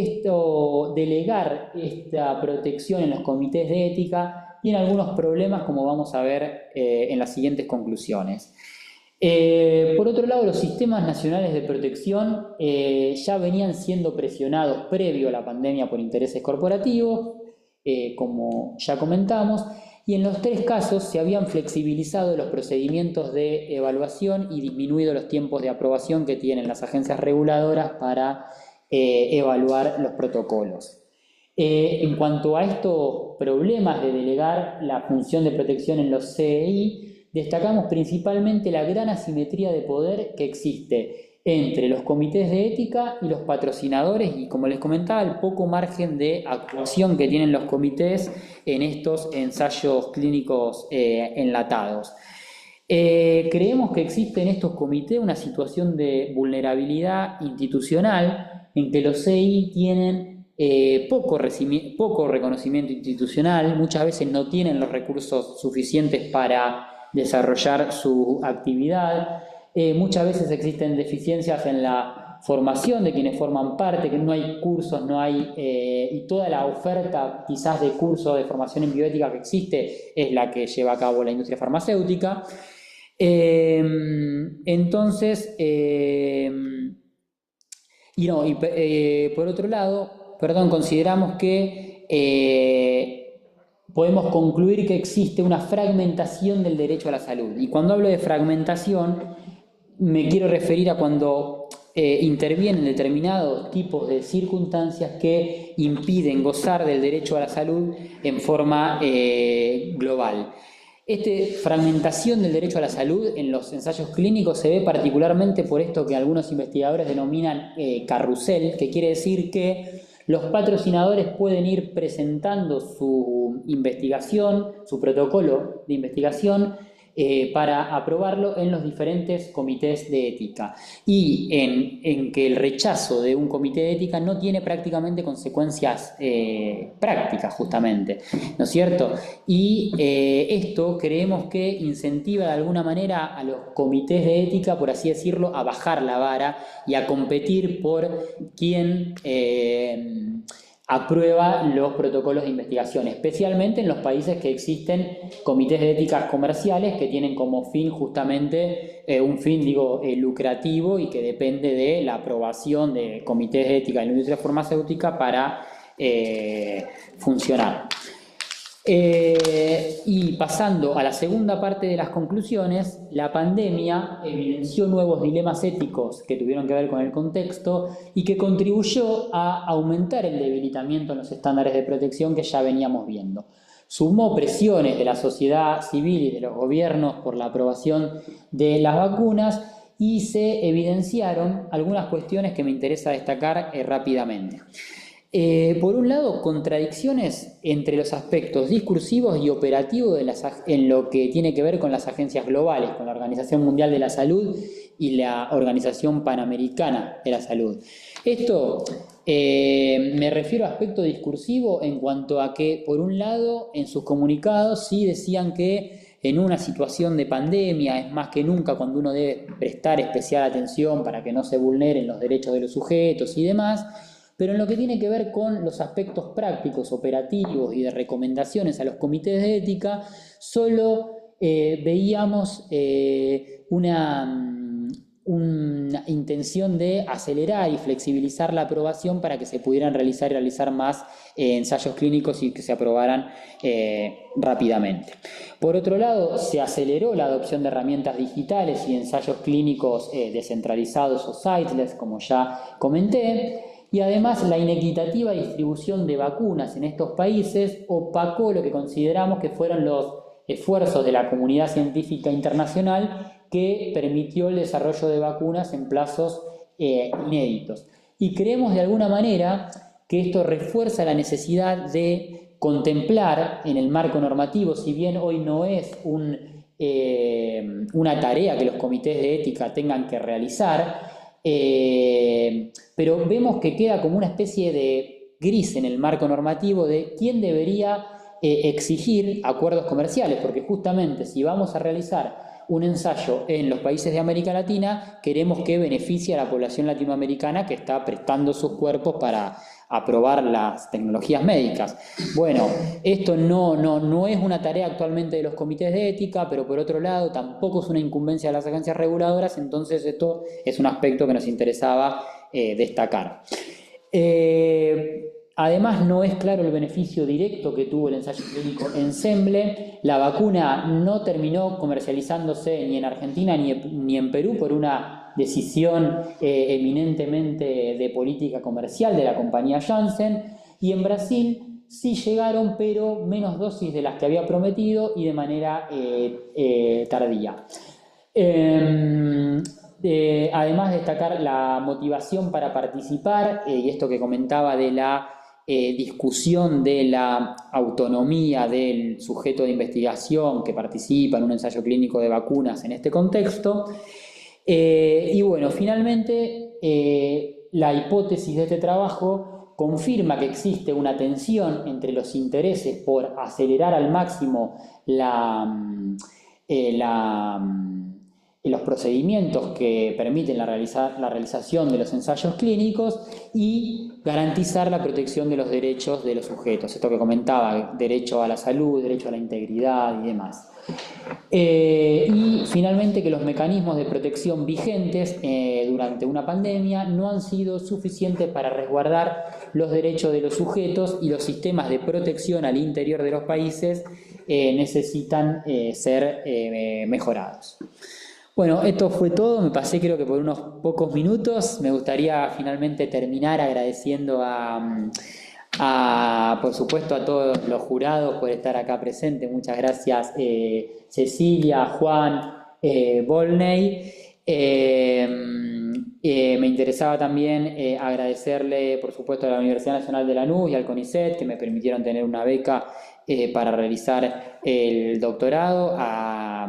delegar esta protección en los comités de ética tiene algunos problemas, como vamos a ver en las siguientes conclusiones. Por otro lado, los sistemas nacionales de protección ya venían siendo presionados previo a la pandemia por intereses corporativos, como ya comentamos, y en los 3 casos se habían flexibilizado los procedimientos de evaluación y disminuido los tiempos de aprobación que tienen las agencias reguladoras para evaluar los protocolos. En cuanto a estos problemas de delegar la función de protección en los CEI, destacamos principalmente la gran asimetría de poder que existe entre los comités de ética y los patrocinadores, y como les comentaba, el poco margen de actuación que tienen los comités en estos ensayos clínicos enlatados. Creemos que existe en estos comités una situación de vulnerabilidad institucional en que los CEI tienen poco reconocimiento institucional, muchas veces no tienen los recursos suficientes para desarrollar su actividad. Muchas veces existen deficiencias en la formación de quienes forman parte, que no hay cursos, y toda la oferta quizás de cursos de formación en bioética que existe es la que lleva a cabo la industria farmacéutica. Entonces, por otro lado, consideramos que podemos concluir que existe una fragmentación del derecho a la salud. Y cuando hablo de fragmentación, me quiero referir a cuando intervienen determinados tipos de circunstancias que impiden gozar del derecho a la salud en forma global. Esta fragmentación del derecho a la salud en los ensayos clínicos se ve particularmente por esto que algunos investigadores denominan carrusel, que quiere decir que los patrocinadores pueden ir presentando su investigación, su protocolo de investigación, para aprobarlo en los diferentes comités de ética, y en que el rechazo de un comité de ética no tiene prácticamente consecuencias prácticas, justamente, ¿no es cierto? Y esto creemos que incentiva de alguna manera a los comités de ética, por así decirlo, a bajar la vara y a competir por quién aprueba los protocolos de investigación, especialmente en los países que existen comités de éticas comerciales que tienen como fin justamente un fin, lucrativo, y que depende de la aprobación de comités de ética en la industria farmacéutica para funcionar. Y pasando a la segunda parte de las conclusiones, la pandemia evidenció nuevos dilemas éticos que tuvieron que ver con el contexto y que contribuyó a aumentar el debilitamiento en los estándares de protección que ya veníamos viendo. Sumó presiones de la sociedad civil y de los gobiernos por la aprobación de las vacunas, y se evidenciaron algunas cuestiones que me interesa destacar rápidamente. Por un lado, contradicciones entre los aspectos discursivos y operativos en lo que tiene que ver con las agencias globales, con la Organización Mundial de la Salud y la Organización Panamericana de la Salud. Esto me refiero a aspecto discursivo en cuanto a que, por un lado, en sus comunicados sí decían que en una situación de pandemia es más que nunca cuando uno debe prestar especial atención para que no se vulneren los derechos de los sujetos y demás. Pero en lo que tiene que ver con los aspectos prácticos, operativos y de recomendaciones a los comités de ética, solo veíamos una intención de acelerar y flexibilizar la aprobación para que se pudieran realizar más ensayos clínicos y que se aprobaran rápidamente. Por otro lado, se aceleró la adopción de herramientas digitales y ensayos clínicos descentralizados o siteless, como ya comenté. Y además la inequitativa distribución de vacunas en estos países opacó lo que consideramos que fueron los esfuerzos de la comunidad científica internacional, que permitió el desarrollo de vacunas en plazos inéditos. Y creemos de alguna manera que esto refuerza la necesidad de contemplar en el marco normativo, si bien hoy no es una tarea que los comités de ética tengan que realizar, pero vemos que queda como una especie de gris en el marco normativo de quién debería exigir acuerdos comerciales, porque justamente si vamos a realizar un ensayo en los países de América Latina, queremos que beneficie a la población latinoamericana que está prestando sus cuerpos para aprobar las tecnologías médicas. Bueno, esto no es una tarea actualmente de los comités de ética, pero por otro lado tampoco es una incumbencia de las agencias reguladoras, entonces esto es un aspecto que nos interesaba destacar. Además, no es claro el beneficio directo que tuvo el ensayo clínico Ensemble. La vacuna no terminó comercializándose ni en Argentina ni en Perú por una decisión eminentemente de política comercial de la compañía Janssen, y en Brasil sí llegaron, pero menos dosis de las que había prometido y de manera tardía. Además, destacar la motivación para participar y esto que comentaba de la discusión de la autonomía del sujeto de investigación que participa en un ensayo clínico de vacunas en este contexto. Y bueno, finalmente la hipótesis de este trabajo confirma que existe una tensión entre los intereses por acelerar al máximo los procedimientos que permiten la realización de los ensayos clínicos y garantizar la protección de los derechos de los sujetos. Esto que comentaba, derecho a la salud, derecho a la integridad y demás. Y finalmente que los mecanismos de protección vigentes durante una pandemia no han sido suficientes para resguardar los derechos de los sujetos y los sistemas de protección al interior de los países necesitan ser mejorados. Bueno, esto fue todo, me pasé creo que por unos pocos minutos. Me gustaría finalmente terminar agradeciendo por supuesto a todos los jurados por estar acá presentes. Muchas gracias Cecilia, Juan, Volney. Me interesaba también agradecerle por supuesto a la Universidad Nacional de Lanús y al CONICET que me permitieron tener una beca para realizar el doctorado, a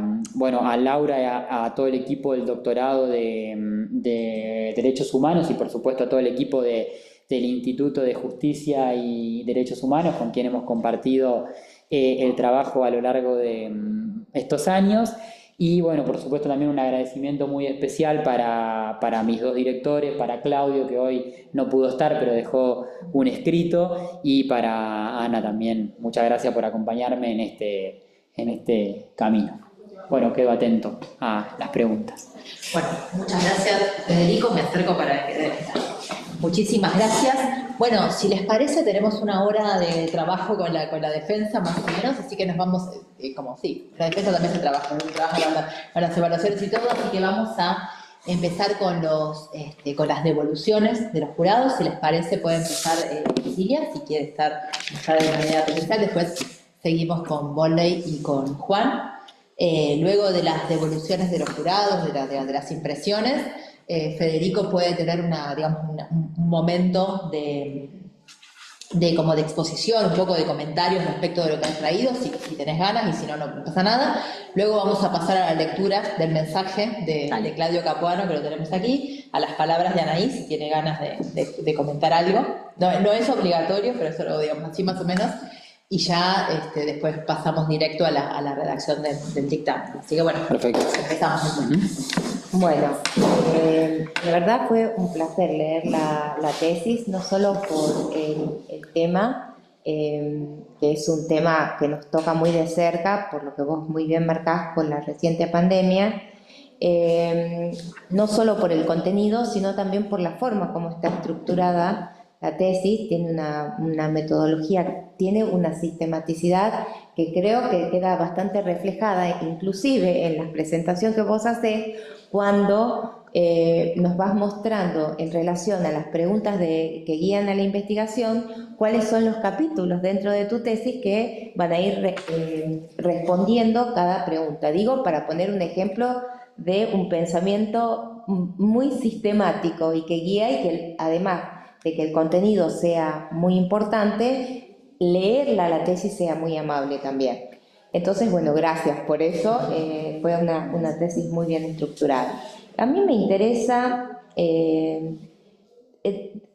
Laura y a todo el equipo del doctorado de Derechos Humanos y por supuesto a todo el equipo del Instituto de Justicia y Derechos Humanos con quien hemos compartido el trabajo a lo largo de estos años. Y bueno, por supuesto también un agradecimiento muy especial para mis dos directores, para Claudio, que hoy no pudo estar, pero dejó un escrito, y para Ana también. Muchas gracias por acompañarme en este camino. Bueno, quedo atento a las preguntas. Bueno, muchas gracias, Federico. Me acerco para que... Muchísimas gracias. Bueno, si les parece, tenemos una hora de trabajo con la defensa, más o menos, así que nos vamos, la defensa también se trabaja con las evaluaciones y todo, así que vamos a empezar con las devoluciones de los jurados. Si les parece, puede empezar Cecilia, si quiere estar de manera presencial. Después seguimos con Volney y con Juan. Luego de las devoluciones de los jurados, de las impresiones, Federico puede tener un momento de exposición, un poco de comentarios respecto de lo que han traído, si tenés ganas, y si no, no pasa nada. Luego vamos a pasar a la lectura del mensaje de Claudio Capuano, que lo tenemos aquí, a las palabras de Anaí, si tiene ganas de comentar algo. No es obligatorio, pero eso lo digamos así más o menos. Y ya después pasamos directo a la redacción del dictamen. Así que bueno, perfecto. Empezamos. Bueno, la verdad fue un placer leer la tesis, no solo por el tema, que es un tema que nos toca muy de cerca, por lo que vos muy bien marcás con la reciente pandemia, no solo por el contenido, sino también por la forma como está estructurada la tesis. Tiene una metodología, tiene una sistematicidad que creo que queda bastante reflejada, inclusive en la presentación que vos hacés, cuando nos vas mostrando en relación a las preguntas que guían a la investigación, cuáles son los capítulos dentro de tu tesis que van a ir respondiendo cada pregunta. Digo, para poner un ejemplo de un pensamiento muy sistemático y que guía, y que además de que el contenido sea muy importante, leerla la tesis sea muy amable también. Entonces, bueno, gracias por eso. Fue una tesis muy bien estructurada. A mí me interesa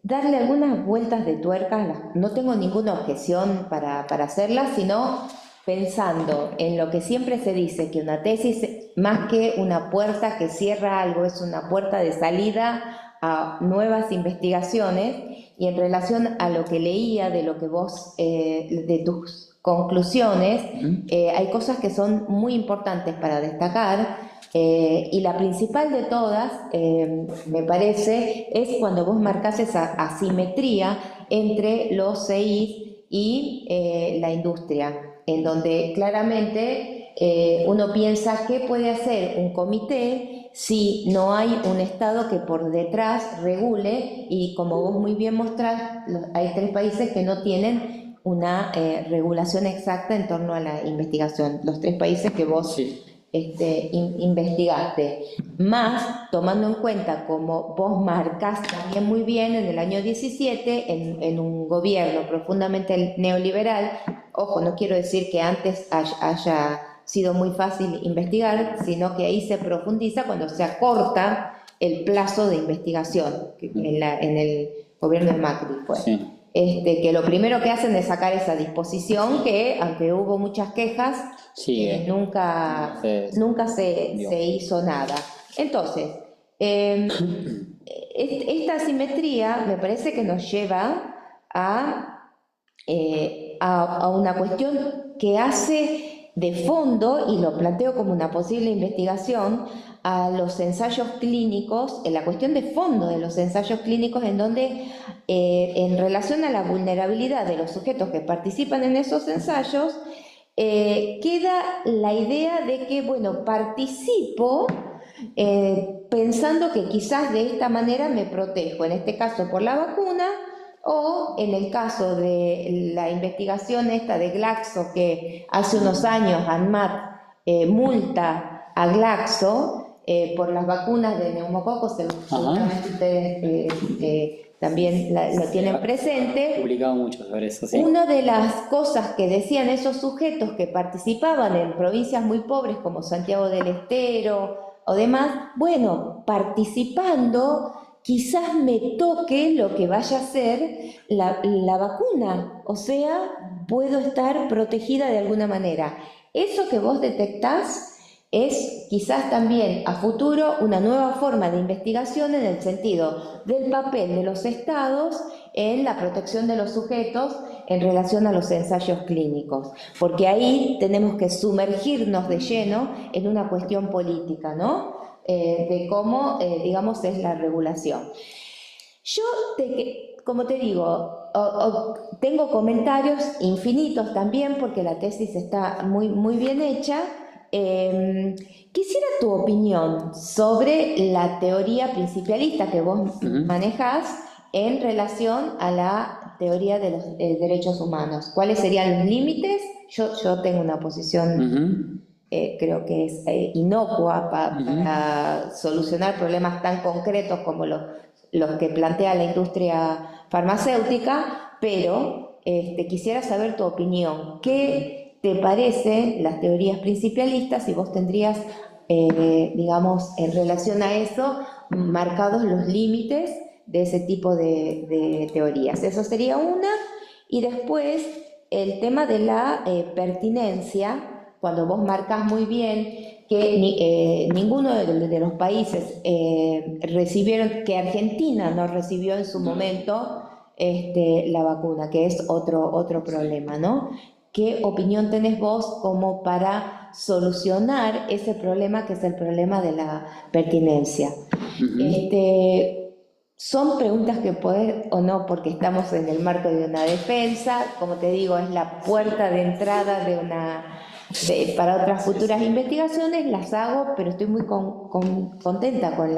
darle algunas vueltas de tuerca. No tengo ninguna objeción para hacerlas, sino pensando en lo que siempre se dice, que una tesis, más que una puerta que cierra algo, es una puerta de salida a nuevas investigaciones. Y en relación a lo que leía de lo que vos, de tus conclusiones, hay cosas que son muy importantes para destacar, y la principal de todas, me parece, es cuando vos marcás esa asimetría entre los CEIs y la industria, en donde claramente uno piensa qué puede hacer un comité si no hay un Estado que por detrás regule, y como vos muy bien mostrás, hay 3 países que no tienen una regulación exacta en torno a la investigación, los 3 países que vos investigaste, más tomando en cuenta, como vos marcás también muy bien, en el año 17, en un gobierno profundamente neoliberal. Ojo, no quiero decir que antes haya sido muy fácil investigar, sino que ahí se profundiza cuando se acorta el plazo de investigación, en el gobierno de Macri fue. Sí. Que lo primero que hacen es sacar esa disposición que, aunque hubo muchas quejas, sí, nunca se hizo nada. Entonces, esta asimetría me parece que nos lleva a una cuestión que hace de fondo, y lo planteo como una posible investigación, a los ensayos clínicos, en la cuestión de fondo de los ensayos clínicos, en donde en relación a la vulnerabilidad de los sujetos que participan en esos ensayos, queda la idea de que, bueno, participo pensando que quizás de esta manera me protejo, en este caso por la vacuna, o en el caso de la investigación esta de Glaxo, que hace unos años ANMAT multa a Glaxo por las vacunas de neumococos, seguramente ustedes también lo tienen presente. He publicado mucho sobre eso, sí. Una de las cosas que decían esos sujetos que participaban en provincias muy pobres como Santiago del Estero o demás, bueno, participando quizás me toque lo que vaya a ser la vacuna, o sea, puedo estar protegida de alguna manera. Eso que vos detectás es quizás también a futuro una nueva forma de investigación en el sentido del papel de los estados en la protección de los sujetos en relación a los ensayos clínicos, porque ahí tenemos que sumergirnos de lleno en una cuestión política, ¿no? De cómo, digamos, es la regulación. Yo, como te digo, tengo comentarios infinitos también porque la tesis está muy, muy bien hecha. Quisiera tu opinión sobre la teoría principalista que vos manejás en relación a la teoría de los derechos humanos. ¿Cuáles serían los límites? Yo tengo una posición, creo que es inocua para solucionar problemas tan concretos como los que plantea la industria farmacéutica, pero quisiera saber tu opinión. ¿Qué te parecen las teorías principalistas y vos tendrías, digamos, en relación a eso, marcados los límites de ese tipo de teorías? Eso sería una. Y después el tema de la pertinencia, cuando vos marcas muy bien que ninguno de los países recibieron, que Argentina no recibió en su momento la vacuna, que es otro problema, ¿no? ¿Qué opinión tenés vos como para solucionar ese problema que es el problema de la pertinencia? Son preguntas que podés o no, porque estamos en el marco de una defensa, como te digo, es la puerta de entrada para otras futuras investigaciones, las hago, pero estoy muy contenta con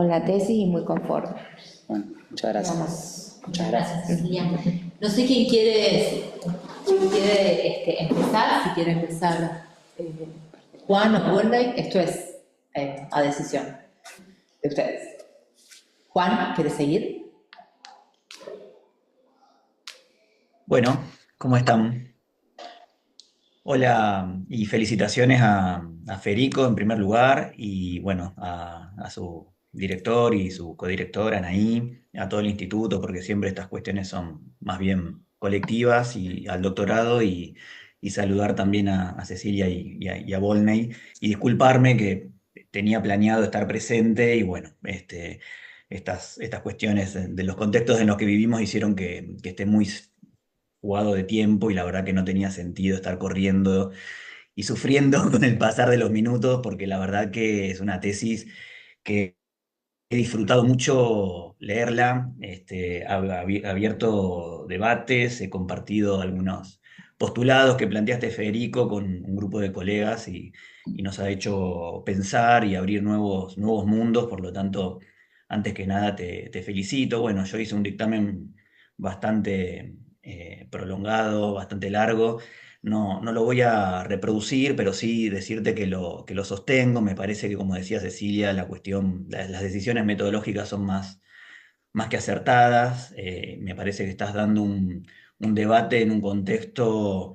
la tesis y muy conforme. Bueno, muchas gracias. Muchas gracias, Cecilia. No sé quién quiere empezar, si quiere empezar Juan o Wendy, esto es a decisión de ustedes. Juan, ¿quiere seguir? Bueno, ¿cómo están? Hola y felicitaciones a Federico en primer lugar y bueno, a su director y su codirectora Anaí, a todo el instituto, porque siempre estas cuestiones son más bien colectivas, y al doctorado, y saludar también a Cecilia y a Volney, y disculparme que tenía planeado estar presente y bueno, estas cuestiones de los contextos en los que vivimos hicieron que esté muy jugado de tiempo, y la verdad que no tenía sentido estar corriendo y sufriendo con el pasar de los minutos, porque la verdad que es una tesis que he disfrutado mucho leerla, ha abierto debates, he compartido algunos postulados que planteaste, Federico, con un grupo de colegas, y nos ha hecho pensar y abrir nuevos mundos. Por lo tanto, antes que nada te felicito. Bueno, yo hice un dictamen bastante prolongado, bastante largo. No lo voy a reproducir, pero sí decirte que lo sostengo. Me parece que, como decía Cecilia, las decisiones metodológicas son más que acertadas. Me parece que estás dando un debate en un contexto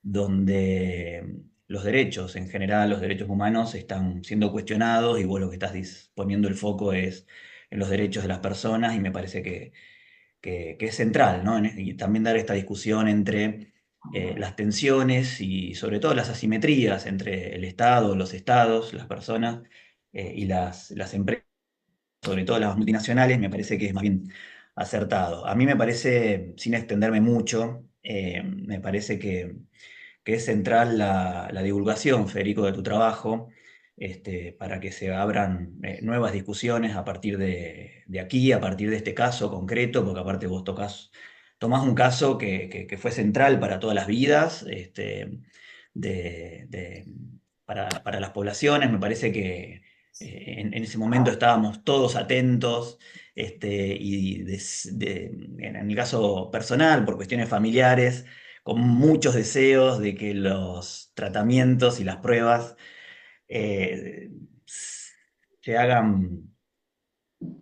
donde los derechos, en general, los derechos humanos están siendo cuestionados, y vos lo que estás poniendo el foco es en los derechos de las personas, y me parece que es central, ¿no? Y también dar esta discusión entre las tensiones y sobre todo las asimetrías entre el Estado, los estados, las personas y las empresas, sobre todo las multinacionales. Me parece que es más bien acertado. A mí me parece, sin extenderme mucho, me parece que es central la divulgación, Federico, de tu trabajo. para que se abran nuevas discusiones a partir de aquí, a partir de este caso concreto, porque aparte vos tomás un caso que fue central para todas las vidas, de, de- para las poblaciones. Me parece que en ese momento estábamos todos atentos, y en mi caso personal, por cuestiones familiares, con muchos deseos de que los tratamientos y las pruebas eh, se hagan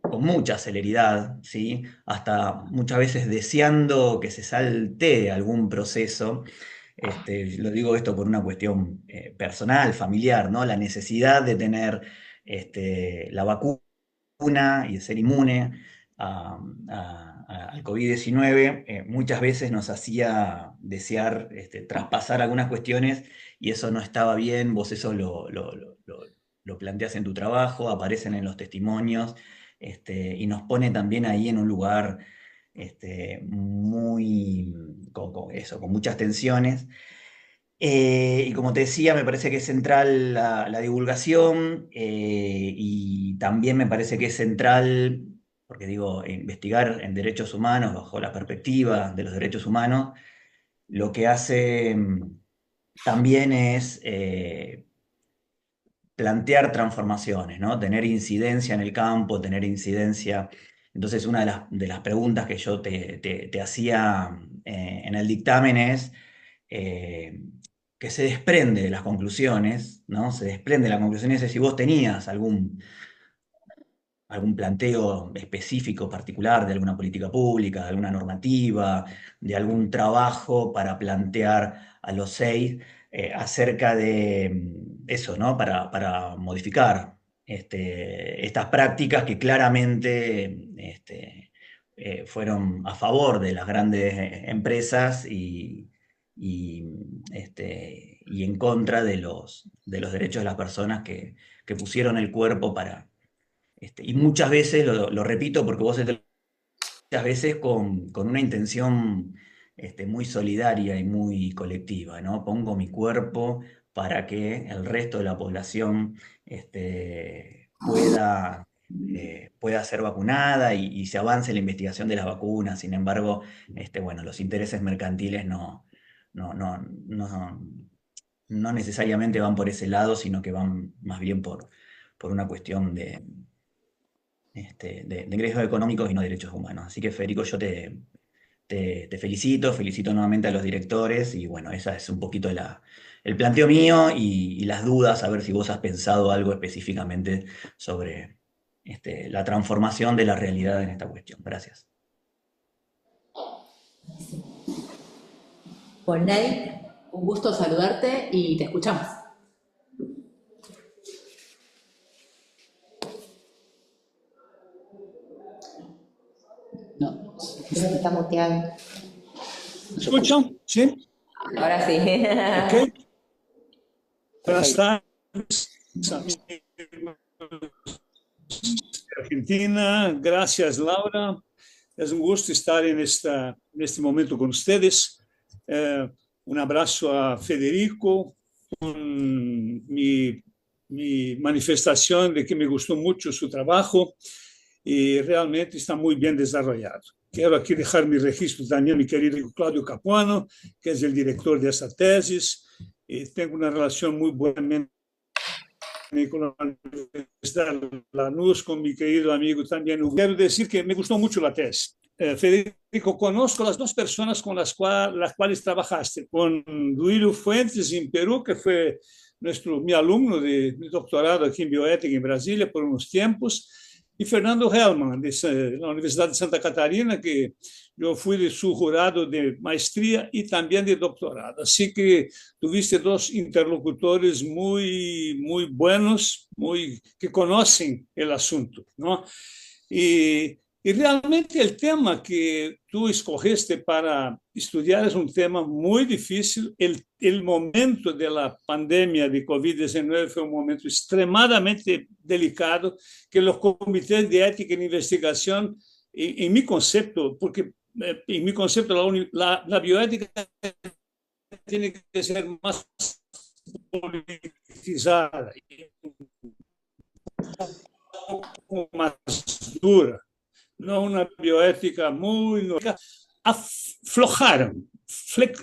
con mucha celeridad, ¿sí? Hasta muchas veces deseando que se saltee algún proceso. Lo digo esto por una cuestión personal, familiar, ¿no? La necesidad de tener la vacuna y de ser inmune al COVID-19 muchas veces nos hacía desear traspasar algunas cuestiones, y eso no estaba bien. Vos eso lo planteas en tu trabajo, aparecen en los testimonios, y nos pone también ahí en un lugar muy, con muchas tensiones. Y como te decía, me parece que es central la divulgación, y también me parece que es central, porque digo, investigar en derechos humanos bajo la perspectiva de los derechos humanos, lo que hace también es plantear transformaciones, ¿no? Tener incidencia en el campo, tener incidencia. Entonces, una de las preguntas que yo te hacía en el dictamen es eh, que se desprende de las conclusiones, ¿no? Se desprende de las conclusiones de si vos tenías algún planteo específico, particular, de alguna política pública, de alguna normativa, de algún trabajo para plantear a los seis acerca de eso, ¿no? Para modificar estas prácticas que claramente fueron a favor de las grandes empresas y, y en contra de los derechos de las personas que pusieron el cuerpo y muchas veces, lo repito porque vos muchas veces con una intención muy solidaria y muy colectiva, ¿no? Pongo mi cuerpo para que el resto de la población pueda ser vacunada y se avance la investigación de las vacunas. Sin embargo, bueno, los intereses mercantiles no, no, no, no necesariamente van por ese lado, sino que van más bien por una cuestión de ingresos económicos y no derechos humanos. Así que Federico, yo te felicito nuevamente a los directores, y bueno, esa es un poquito el planteo mío y las dudas, a ver si vos has pensado algo específicamente sobre la transformación de la realidad en esta cuestión. Gracias. Pues Ney, un gusto saludarte y te escuchamos. No. Creo que está muteado. ¿Me escuchan? Sí. Ahora sí. Ok. Buenas tardes, amigos de Argentina. Gracias, Laura. Es un gusto estar en este momento con ustedes. Un abrazo a Federico, con mi manifestación de que me gustó mucho su trabajo y realmente está muy bien desarrollado. Quero aqui deixar mi registro também, mi querido Cláudio Capuano, que é o diretor dessa tesis, e tenho uma relação muito boa con la Universidad de Lanús, con mi querido amigo también. Quiero decir que me gustó mucho la tesis. Federico, conozco las dos personas con las cuales trabajaste, con Duílio Fuentes en Perú, que fue mi alumno de doctorado aquí en bioética en Brasilia por unos tiempos, y Fernando Hellman, de la Universidad de Santa Catarina, que yo fui de su jurado de maestría y también de doctorado. Así que tuviste dos interlocutores muy buenos, que conocen el asunto, ¿no? Y realmente el tema que tú escogiste para estudiar es un tema muy difícil. El momento de la pandemia de COVID-19 fue un momento extremadamente delicado que los comités de ética en investigación, en mi concepto, porque en mi concepto la bioética tiene que ser más politizada. poco más dura, no una bioética muy... Aflojaron,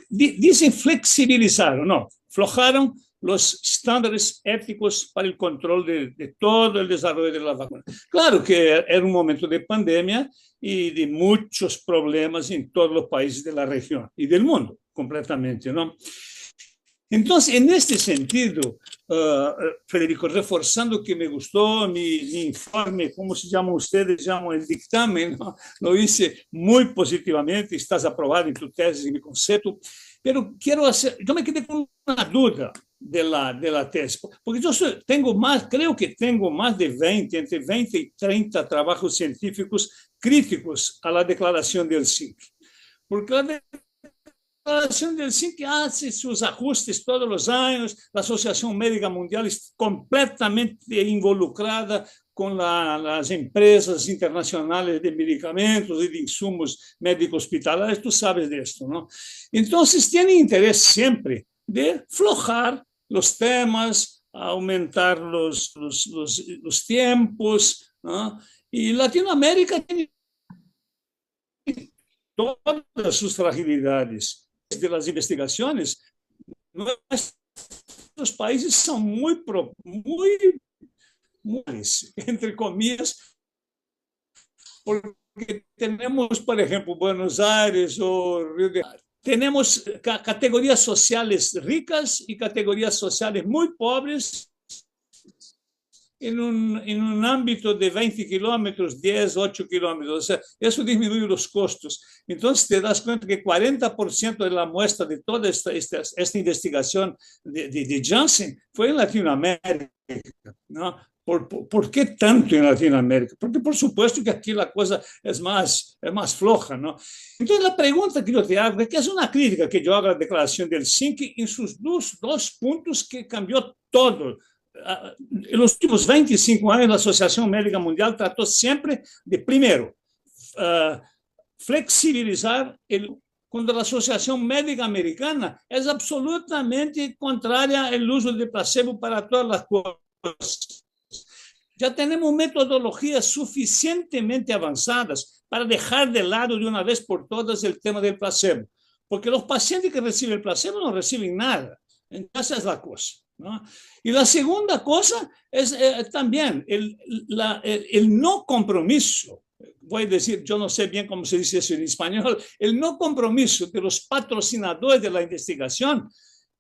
dicen flexibilizaron, no, aflojaron los estándares éticos para el control de todo el desarrollo de la vacuna. Claro que era un momento de pandemia y de muchos problemas en todos los países de la región y del mundo completamente, ¿no? Entonces, en este sentido, Federico, reforzando que me gustó mi informe, ¿cómo se llama ustedes? Llaman el dictamen, ¿no? Lo hice muy positivamente, estás aprobado en tu tesis y mi concepto, pero yo me quedé con una duda de la tesis, porque yo creo que tengo más de 20, entre 20 y 30 trabajos científicos críticos a la declaración del SINC, porque la Declaración del SINC hace sus ajustes todos los años, la Asociación Médica Mundial está completamente involucrada con las empresas internacionales de medicamentos y de insumos médicos hospitalarios, tú sabes de esto, ¿no? Entonces, tiene interés siempre de aflojar los temas, aumentar los tiempos, ¿no? Y Latinoamérica tiene todas sus fragilidades de las investigaciones. Nuestros países son muy, entre comillas, porque tenemos, por ejemplo, Buenos Aires o Río de Janeiro. Tenemos categorías sociales ricas y categorías sociales muy pobres en un ámbito de 20 kilómetros, 10, 8 kilómetros. O sea, eso disminuye los costos. Entonces, te das cuenta que 40% de la muestra de toda esta investigación de Janssen fue en Latinoamérica, ¿no? ¿Por qué tanto en Latinoamérica? Porque, por supuesto, que aquí la cosa es más floja, ¿no? Entonces, la pregunta que yo te hago es que es una crítica que yo hago a la declaración del SINC en sus dos puntos que cambió todo. En los últimos 25 años, la Asociación Médica Mundial trató siempre de, primero, flexibilizar cuando la Asociación Médica Americana es absolutamente contraria al uso de placebo para todas las cosas. Ya tenemos metodologías suficientemente avanzadas para dejar de lado de una vez por todas el tema del placebo, porque los pacientes que reciben el placebo no reciben nada. Entonces, es la cosa, ¿no? Y la segunda cosa es también el no compromiso. Voy a decir, yo no sé bien cómo se dice eso en español, el no compromiso de los patrocinadores de la investigación,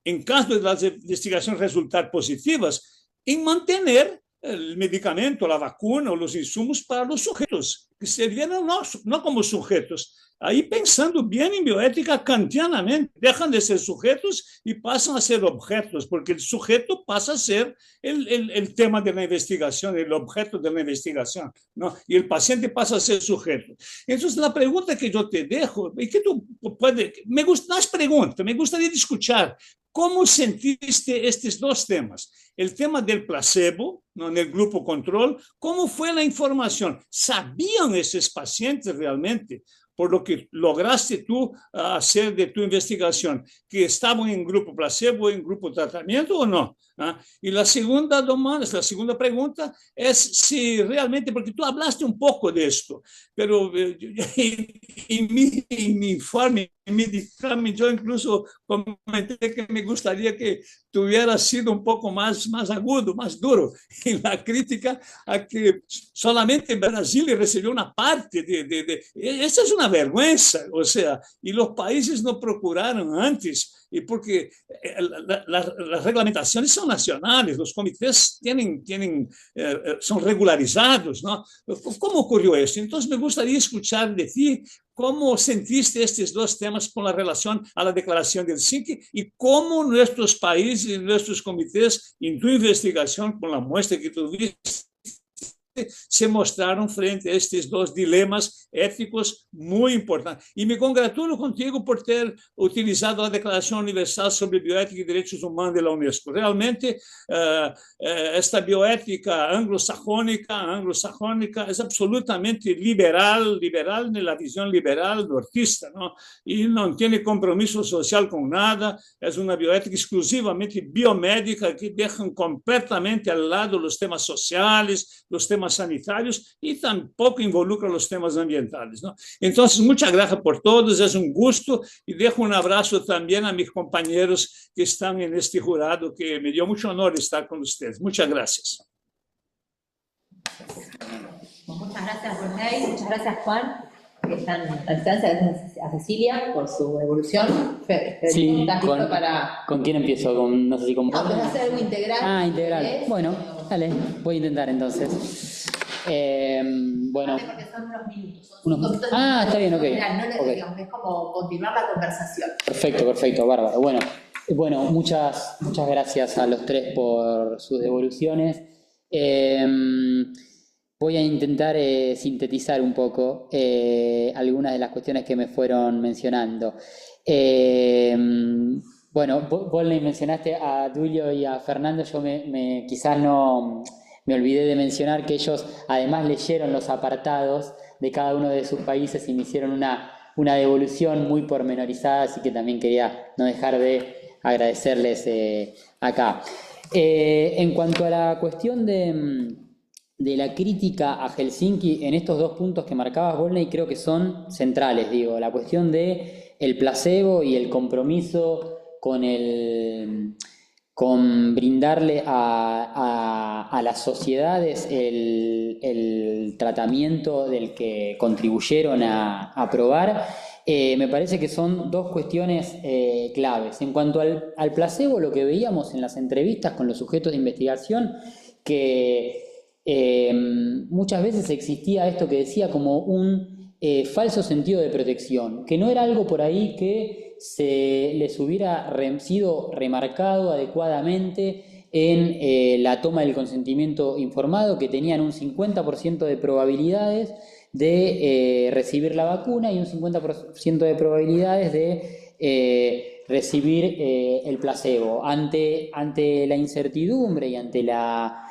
en caso de las investigaciones resultar positivas, en mantener el medicamento, la vacuna o los insumos para los sujetos, que se vieran no como sujetos. Ahí pensando bien en bioética kantianamente, dejan de ser sujetos y pasan a ser objetos, porque el sujeto pasa a ser el tema de la investigación, el objeto de la investigación, ¿no? Y el paciente pasa a ser sujeto. Entonces, la pregunta que yo te dejo, y que tú puedes, me gustaría escuchar cómo sentiste estos dos temas. El tema del placebo, ¿no? En el grupo control, ¿cómo fue la información? ¿Sabían esos pacientes realmente, por lo que lograste tú hacer de tu investigación, que estaban en grupo placebo, en grupo tratamiento o no? Y la segunda pregunta es si realmente, porque tú hablaste un poco de esto, pero en mi informe, en mi dictamen, yo incluso comenté que me gustaría que tuviera sido un poco más agudo, más duro en la crítica a que solamente Brasil recibió una parte esa es una vergüenza, o sea, y los países no procuraron antes, y porque las reglamentaciones son nacionales, los comités son regularizados, ¿no? ¿Cómo ocurrió eso? Entonces me gustaría escuchar de ti cómo sentiste estos dos temas con la relación a la declaración del SINC y cómo nuestros países y nuestros comités en tu investigación con la muestra que tuviste se mostraron frente a estos dos dilemas éticos muy importantes. Y me congratulo contigo por ter utilizado la Declaración Universal sobre Bioética y Derechos Humanos de la UNESCO. Realmente, esta bioética anglosajónica es absolutamente liberal en la visión liberal nortista, ¿no? Y no tiene compromiso social con nada, es una bioética exclusivamente biomédica que dejan completamente al lado los temas sociales, los temas sanitarios y tampoco involucra los temas ambientales, ¿no? Entonces, muchas gracias por todos, es un gusto y dejo un abrazo también a mis compañeros que están en este jurado, que me dio mucho honor estar con ustedes. Muchas gracias. Muchas gracias, René, muchas gracias, Juan, que están a distancia, gracias a Cecilia por su evolución. Sí, ¿Estás listo para...? ¿con quién empiezo? No sé si con... No, pero hacer algo integral. Ah, integral. Bueno, dale, voy a intentar entonces. Bueno. Porque son unos minutos. Está bien, ok. No Okay. digamos, es como continuar la conversación. Perfecto, bárbaro. Bueno, muchas gracias a los tres por sus devoluciones. Voy a intentar sintetizar un poco algunas de las cuestiones que me fueron mencionando. Bueno, Volney, mencionaste a Tulio y a Fernando. Yo quizás no me olvidé de mencionar que ellos además leyeron los apartados de cada uno de sus países y me hicieron una devolución muy pormenorizada, así que también quería no dejar de agradecerles acá. En cuanto a la cuestión de la crítica a Helsinki, en estos dos puntos que marcabas, Volney, creo que son centrales, digo, la cuestión de el placebo y el compromiso con brindarle a las sociedades el tratamiento del que contribuyeron a aprobar. Me parece que son dos cuestiones claves. En cuanto al placebo, lo que veíamos en las entrevistas con los sujetos de investigación, que muchas veces existía esto que decía como un falso sentido de protección, que no era algo por ahí que se les hubiera sido remarcado adecuadamente en la toma del consentimiento informado, que tenían un 50% de probabilidades de recibir la vacuna y un 50% de probabilidades de recibir el placebo. Ante la incertidumbre y ante la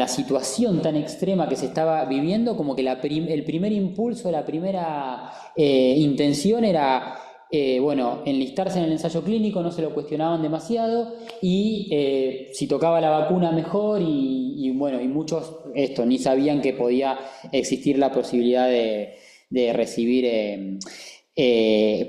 situación tan extrema que se estaba viviendo, como que el primer impulso, la primera intención era, enlistarse en el ensayo clínico, no se lo cuestionaban demasiado y si tocaba la vacuna mejor y muchos ni sabían que podía existir la posibilidad de recibir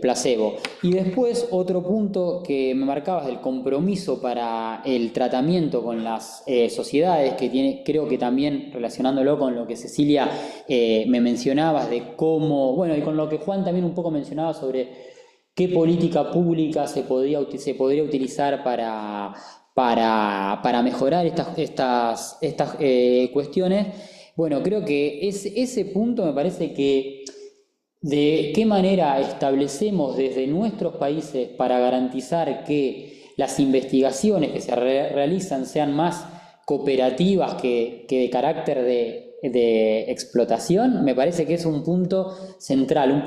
placebo. Y después otro punto que me marcabas del compromiso para el tratamiento con las sociedades, que creo que también relacionándolo con lo que Cecilia me mencionabas de cómo, y con lo que Juan también un poco mencionaba sobre qué política pública se podría utilizar para mejorar estas cuestiones. Creo que ese punto me parece que de qué manera establecemos desde nuestros países para garantizar que las investigaciones que se realizan sean más cooperativas que de carácter de explotación, me parece que es un punto central, un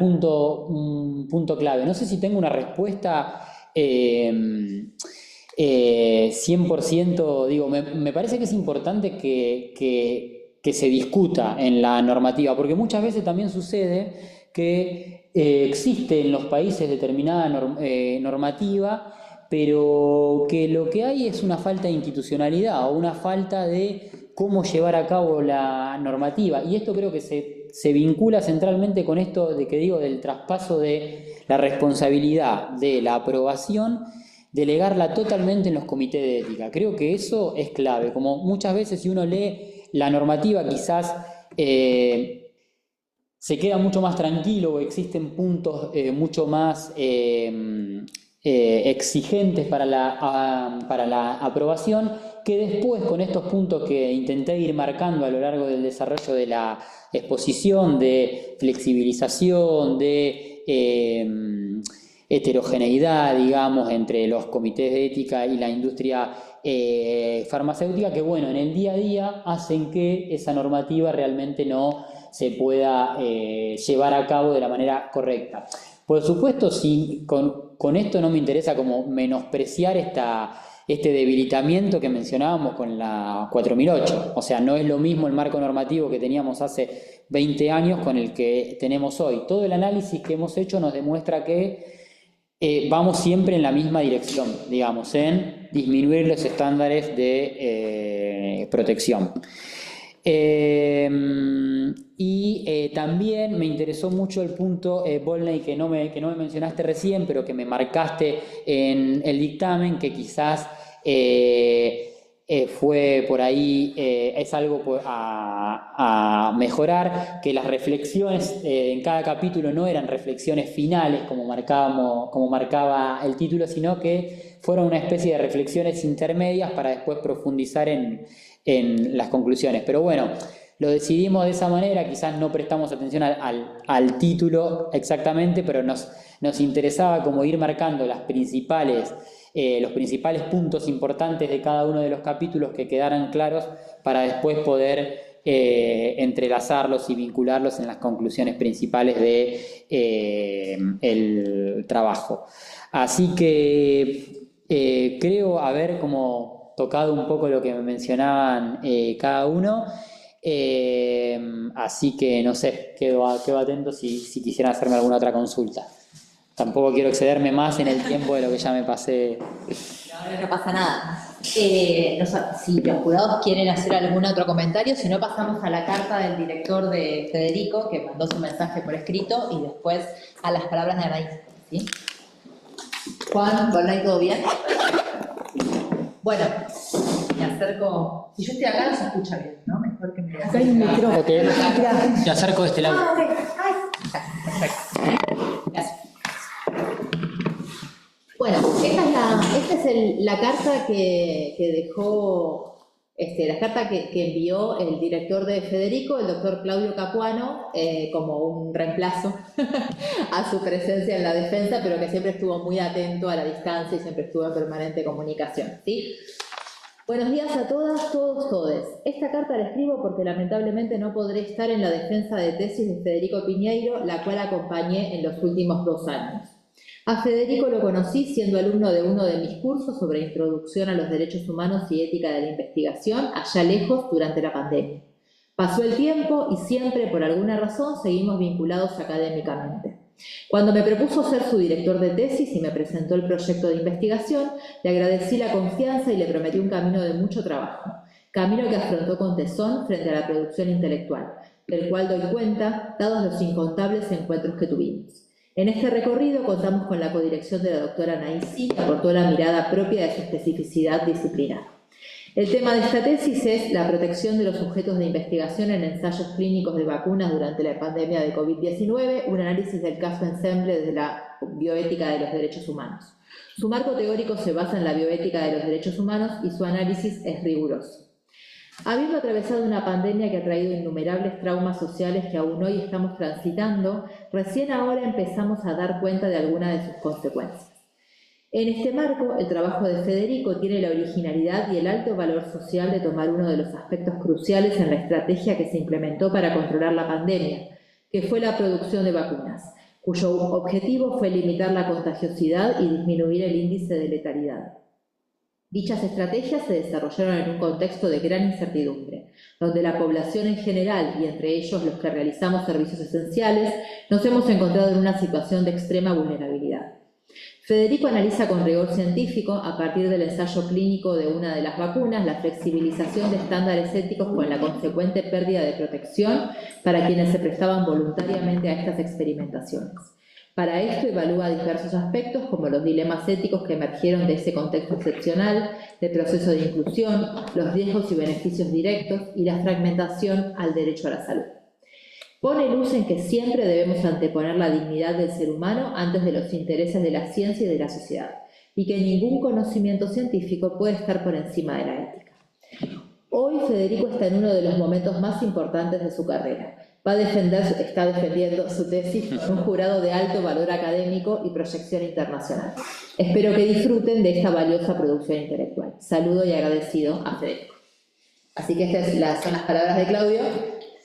punto clave. No sé si tengo una respuesta 100%, me parece que es importante que se discuta en la normativa, porque muchas veces también sucede que existe en los países determinada normativa, pero que lo que hay es una falta de institucionalidad o una falta de cómo llevar a cabo la normativa. Y esto creo que se vincula centralmente con esto del traspaso de la responsabilidad de la aprobación, delegarla totalmente en los comités de ética. Creo que eso es clave. Como muchas veces si uno lee la normativa quizás se queda mucho más tranquilo o existen puntos mucho más exigentes para la aprobación, que después con estos puntos que intenté ir marcando a lo largo del desarrollo de la exposición, de flexibilización, de heterogeneidad, digamos, entre los comités de ética y la industria farmacéutica, que bueno, en el día a día hacen que esa normativa realmente no se pueda llevar a cabo de la manera correcta. Por supuesto, si con esto no me interesa como menospreciar este debilitamiento que mencionábamos con la 4008. O sea, no es lo mismo el marco normativo que teníamos hace 20 años con el que tenemos hoy. Todo el análisis que hemos hecho nos demuestra que vamos siempre en la misma dirección, digamos, en disminuir los estándares de protección. También me interesó mucho el punto, Volney, que no me mencionaste recién, pero que me marcaste en el dictamen, que quizás fue por ahí, es algo a mejorar, que las reflexiones en cada capítulo no eran reflexiones finales como marcaba el título, sino que fueron una especie de reflexiones intermedias para después profundizar en las conclusiones. Pero bueno, lo decidimos de esa manera, quizás no prestamos atención al título exactamente, pero nos interesaba como ir marcando los principales puntos importantes de cada uno de los capítulos que quedaran claros para después poder entrelazarlos y vincularlos en las conclusiones principales del trabajo. Así que creo haber como tocado un poco lo que me mencionaban cada uno, así que no sé, quedo atento si quisieran hacerme alguna otra consulta. Tampoco quiero excederme más en el tiempo de lo que ya me pasé. No pasa nada. Si los jurados quieren hacer algún otro comentario, si no pasamos a la carta del director de Federico, que mandó su mensaje por escrito, y después a las palabras de Anaís, ¿sí? Juan, ¿Volney, todo bien? Bueno, me acerco. Si yo estoy acá, no se escucha bien, ¿no? Mejor que me Acá hay un micrófono. Te acerco de este lado. Ah, ok. Perfecto. Gracias. Bueno, esta es la carta que dejó, la carta que envió el director de Federico, el doctor Claudio Capuano, como un reemplazo a su presencia en la defensa, pero que siempre estuvo muy atento a la distancia y siempre estuvo en permanente comunicación, ¿sí? Buenos días a todas, todos, todes. Esta carta la escribo porque lamentablemente no podré estar en la defensa de tesis de Federico Piñeiro, la cual acompañé en los últimos 2 años. A Federico lo conocí siendo alumno de uno de mis cursos sobre Introducción a los Derechos Humanos y Ética de la Investigación, allá lejos, durante la pandemia. Pasó el tiempo y siempre, por alguna razón, seguimos vinculados académicamente. Cuando me propuso ser su director de tesis y me presentó el proyecto de investigación, le agradecí la confianza y le prometí un camino de mucho trabajo, camino que afrontó con tesón frente a la producción intelectual, del cual doy cuenta, dados los incontables encuentros que tuvimos. En este recorrido contamos con la codirección de la doctora Anaís, que aportó la mirada propia de su especificidad disciplinar. El tema de esta tesis es la protección de los sujetos de investigación en ensayos clínicos de vacunas durante la pandemia de COVID-19, un análisis del caso ensemble desde la bioética de los derechos humanos. Su marco teórico se basa en la bioética de los derechos humanos y su análisis es riguroso. Habiendo atravesado una pandemia que ha traído innumerables traumas sociales que aún hoy estamos transitando, recién ahora empezamos a dar cuenta de algunas de sus consecuencias. En este marco, el trabajo de Federico tiene la originalidad y el alto valor social de tomar uno de los aspectos cruciales en la estrategia que se implementó para controlar la pandemia, que fue la producción de vacunas, cuyo objetivo fue limitar la contagiosidad y disminuir el índice de letalidad. Dichas estrategias se desarrollaron en un contexto de gran incertidumbre, donde la población en general, y entre ellos los que realizamos servicios esenciales, nos hemos encontrado en una situación de extrema vulnerabilidad. Federico analiza con rigor científico, a partir del ensayo clínico de una de las vacunas, la flexibilización de estándares éticos con la consecuente pérdida de protección para quienes se prestaban voluntariamente a estas experimentaciones. Para esto evalúa diversos aspectos como los dilemas éticos que emergieron de ese contexto excepcional, el proceso de inclusión, los riesgos y beneficios directos y la fragmentación al derecho a la salud. Pone luz en que siempre debemos anteponer la dignidad del ser humano antes de los intereses de la ciencia y de la sociedad, y que ningún conocimiento científico puede estar por encima de la ética. Hoy Federico está en uno de los momentos más importantes de su carrera. está defendiendo su tesis con un jurado de alto valor académico y proyección internacional. Espero que disfruten de esta valiosa producción intelectual. Saludo y agradecido a Federico. Así que estas son las palabras de Claudio.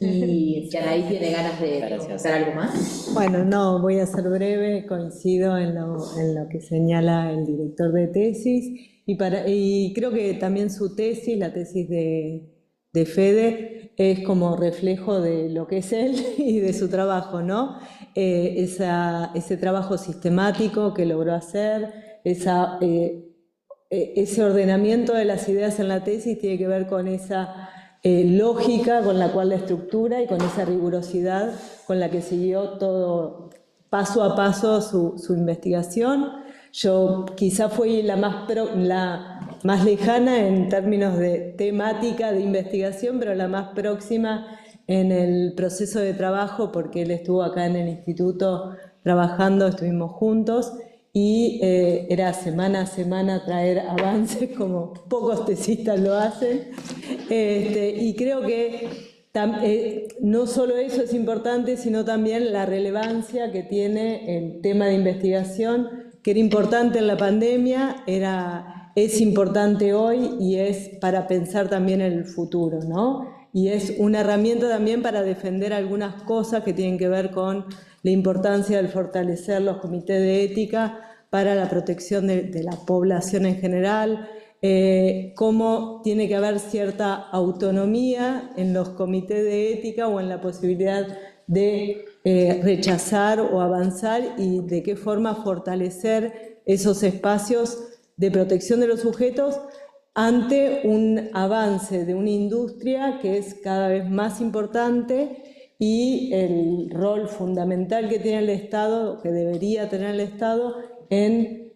Y si Anaí tiene ganas de comentar algo más. Bueno, no, voy a ser breve, coincido en lo que señala el director de tesis y creo que también su tesis, la tesis de Fede, es como reflejo de lo que es él y de su trabajo, ¿no? Ese trabajo sistemático que logró hacer, ese ordenamiento de las ideas en la tesis tiene que ver con esa lógica con la cual la estructura y con esa rigurosidad con la que siguió todo paso a paso su investigación. Yo quizá fui la más lejana en términos de temática de investigación, pero la más próxima en el proceso de trabajo, porque él estuvo acá en el instituto trabajando, estuvimos juntos, y era semana a semana traer avances como pocos tesistas lo hacen, y creo que no solo eso es importante, sino también la relevancia que tiene el tema de investigación, que era importante en la pandemia, es importante hoy y es para pensar también en el futuro, ¿no? Y es una herramienta también para defender algunas cosas que tienen que ver con la importancia de fortalecer los comités de ética para la protección de la población en general, cómo tiene que haber cierta autonomía en los comités de ética o en la posibilidad de rechazar o avanzar y de qué forma fortalecer esos espacios de protección de los sujetos ante un avance de una industria que es cada vez más importante y el rol fundamental que tiene el Estado, que debería tener el Estado, en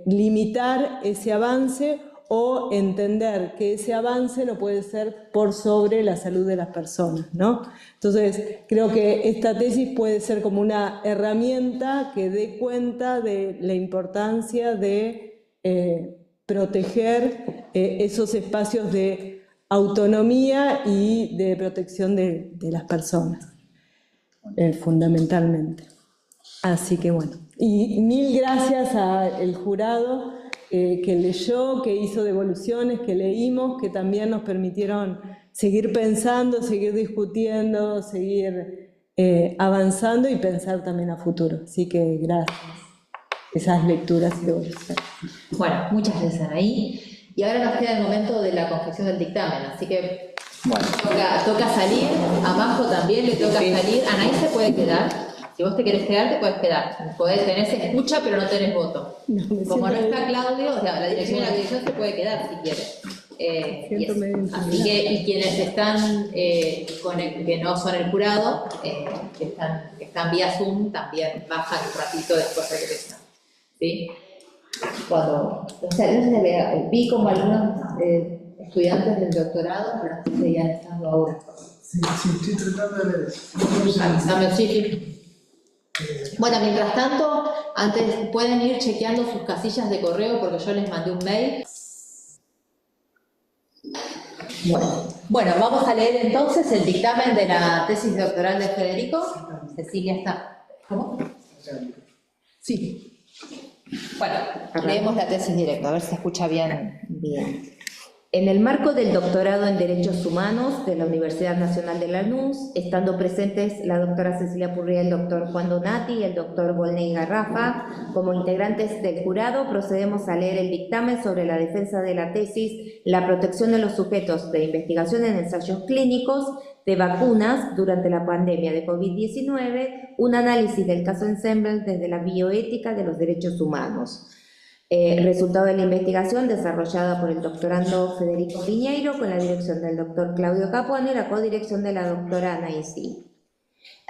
limitar ese avance o entender que ese avance no puede ser por sobre la salud de las personas, ¿no? Entonces, creo que esta tesis puede ser como una herramienta que dé cuenta de la importancia de proteger esos espacios de autonomía y de protección de las personas, fundamentalmente. Así que bueno, y mil gracias al jurado que leyó, que hizo devoluciones, que leímos, que también nos permitieron seguir pensando, seguir discutiendo, seguir avanzando y pensar también a futuro. Así que gracias. Esas lecturas y devoluciones. Bueno, muchas gracias, Anaí. Y ahora nos queda el momento de la confección del dictamen, así que bueno, toca salir, a Majo también le toca salir, Anaí se puede quedar. Si vos te querés quedar, te puedes quedar. Tenés escucha, pero no tenés voto. Como no está Claudio, o sea, la dirección se puede quedar si quiere. Así que, y quienes están, que no son el jurado, que están vía Zoom, también bajan un ratito después regresan. ¿Sí? Cuando, o sea, vi como algunos estudiantes del doctorado, pero no sé si seguían estando ahora. Sí, estoy tratando de ver eso. Sí. Bueno, mientras tanto, antes pueden ir chequeando sus casillas de correo porque yo les mandé un mail. Bueno, vamos a leer entonces el dictamen de la tesis doctoral de Federico. Cecilia está. ¿Cómo? Sí. Bueno, leemos la tesis directa, a ver si se escucha bien. Bien. En el marco del doctorado en Derechos Humanos de la Universidad Nacional de Lanús, estando presentes la doctora Cecilia Purría, el doctor Juan Donati y el doctor Volney Garrafa, como integrantes del jurado, procedemos a leer el dictamen sobre la defensa de la tesis La protección de los sujetos de investigación en ensayos clínicos de vacunas durante la pandemia de COVID-19, un análisis del caso Ensembl desde la bioética de los derechos humanos. Resultado de la investigación desarrollada por el doctorando Federico Piñeiro con la dirección del doctor Claudio Capuano y la codirección de la doctora Anaí Sí.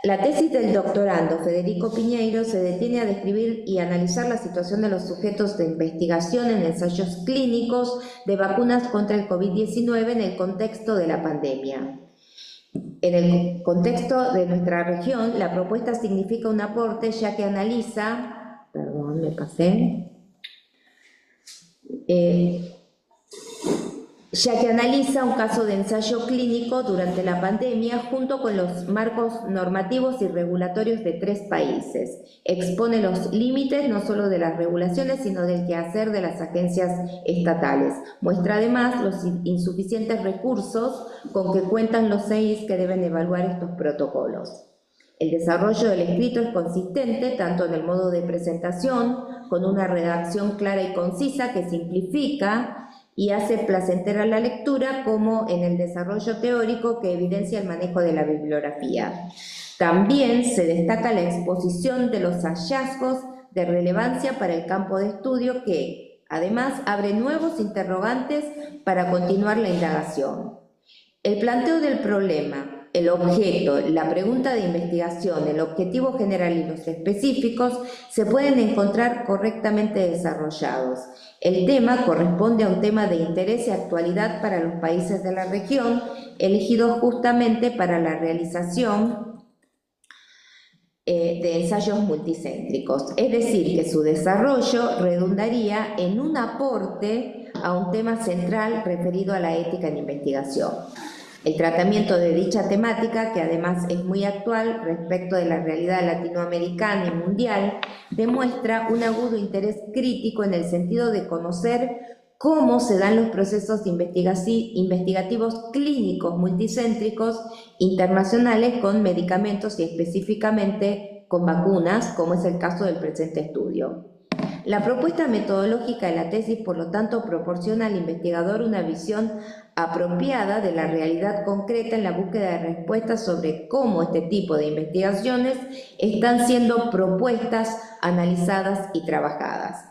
La tesis del doctorando Federico Piñeiro se detiene a describir y analizar la situación de los sujetos de investigación en ensayos clínicos de vacunas contra el COVID-19 en el contexto de la pandemia. En el contexto de nuestra región, la propuesta significa un aporte ya que analiza, ya que analiza un caso de ensayo clínico durante la pandemia junto con los marcos normativos y regulatorios de 3 países. Expone los límites no solo de las regulaciones, sino del quehacer de las agencias estatales. Muestra además los insuficientes recursos con que cuentan los CEIs que deben evaluar estos protocolos. El desarrollo del escrito es consistente tanto en el modo de presentación, con una redacción clara y concisa que simplifica y hace placentera la lectura, como en el desarrollo teórico que evidencia el manejo de la bibliografía. También se destaca la exposición de los hallazgos de relevancia para el campo de estudio que, además, abre nuevos interrogantes para continuar la indagación. El planteo del problema, el objeto, la pregunta de investigación, el objetivo general y los específicos se pueden encontrar correctamente desarrollados. El tema corresponde a un tema de interés y actualidad para los países de la región, elegidos justamente para la realización de ensayos multicéntricos, es decir, que su desarrollo redundaría en un aporte a un tema central referido a la ética en investigación. El tratamiento de dicha temática, que además es muy actual respecto de la realidad latinoamericana y mundial, demuestra un agudo interés crítico en el sentido de conocer cómo se dan los procesos investigativos clínicos multicéntricos internacionales con medicamentos y específicamente con vacunas, como es el caso del presente estudio. La propuesta metodológica de la tesis, por lo tanto, proporciona al investigador una visión apropiada de la realidad concreta en la búsqueda de respuestas sobre cómo este tipo de investigaciones están siendo propuestas, analizadas y trabajadas.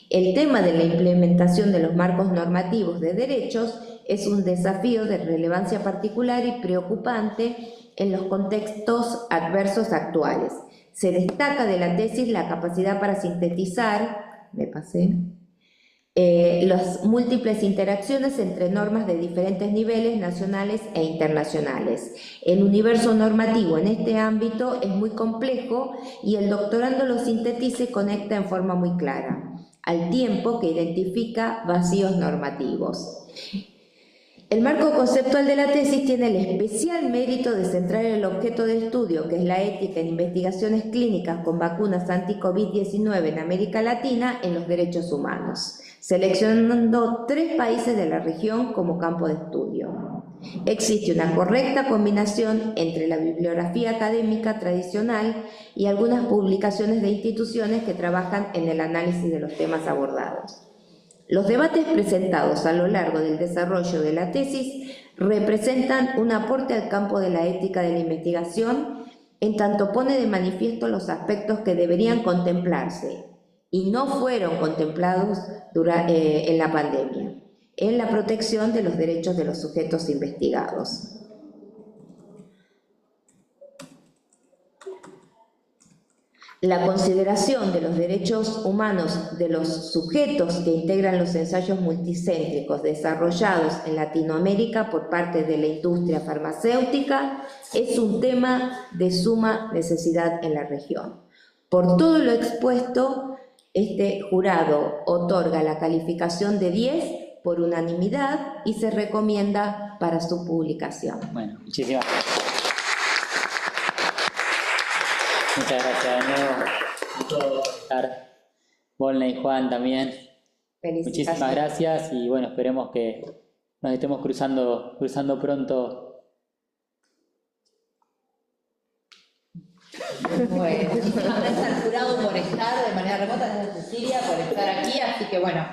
El tema de la implementación de los marcos normativos de derechos es un desafío de relevancia particular y preocupante en los contextos adversos actuales. Se destaca de la tesis la capacidad para sintetizar, las múltiples interacciones entre normas de diferentes niveles nacionales e internacionales. El universo normativo en este ámbito es muy complejo y el doctorando lo sintetiza y conecta en forma muy clara, al tiempo que identifica vacíos normativos. El marco conceptual de la tesis tiene el especial mérito de centrar el objeto de estudio, que es la ética en investigaciones clínicas con vacunas anti-COVID-19 en América Latina, en los derechos humanos, seleccionando 3 países de la región como campo de estudio. Existe una correcta combinación entre la bibliografía académica tradicional y algunas publicaciones de instituciones que trabajan en el análisis de los temas abordados. Los debates presentados a lo largo del desarrollo de la tesis representan un aporte al campo de la ética de la investigación, en tanto pone de manifiesto los aspectos que deberían contemplarse y no fueron contemplados en la pandemia, en la protección de los derechos de los sujetos investigados. La consideración de los derechos humanos de los sujetos que integran los ensayos multicéntricos desarrollados en Latinoamérica por parte de la industria farmacéutica es un tema de suma necesidad en la región. Por todo lo expuesto, este jurado otorga la calificación de 10 por unanimidad y se recomienda para su publicación. Bueno, muchísimas gracias. Muchas gracias de nuevo. Volney y Juan también. Muchísimas gracias y bueno, esperemos que nos estemos cruzando pronto. Bueno, muchísimas gracias al jurado por estar de manera remota desde Sicilia, por estar aquí, así que bueno.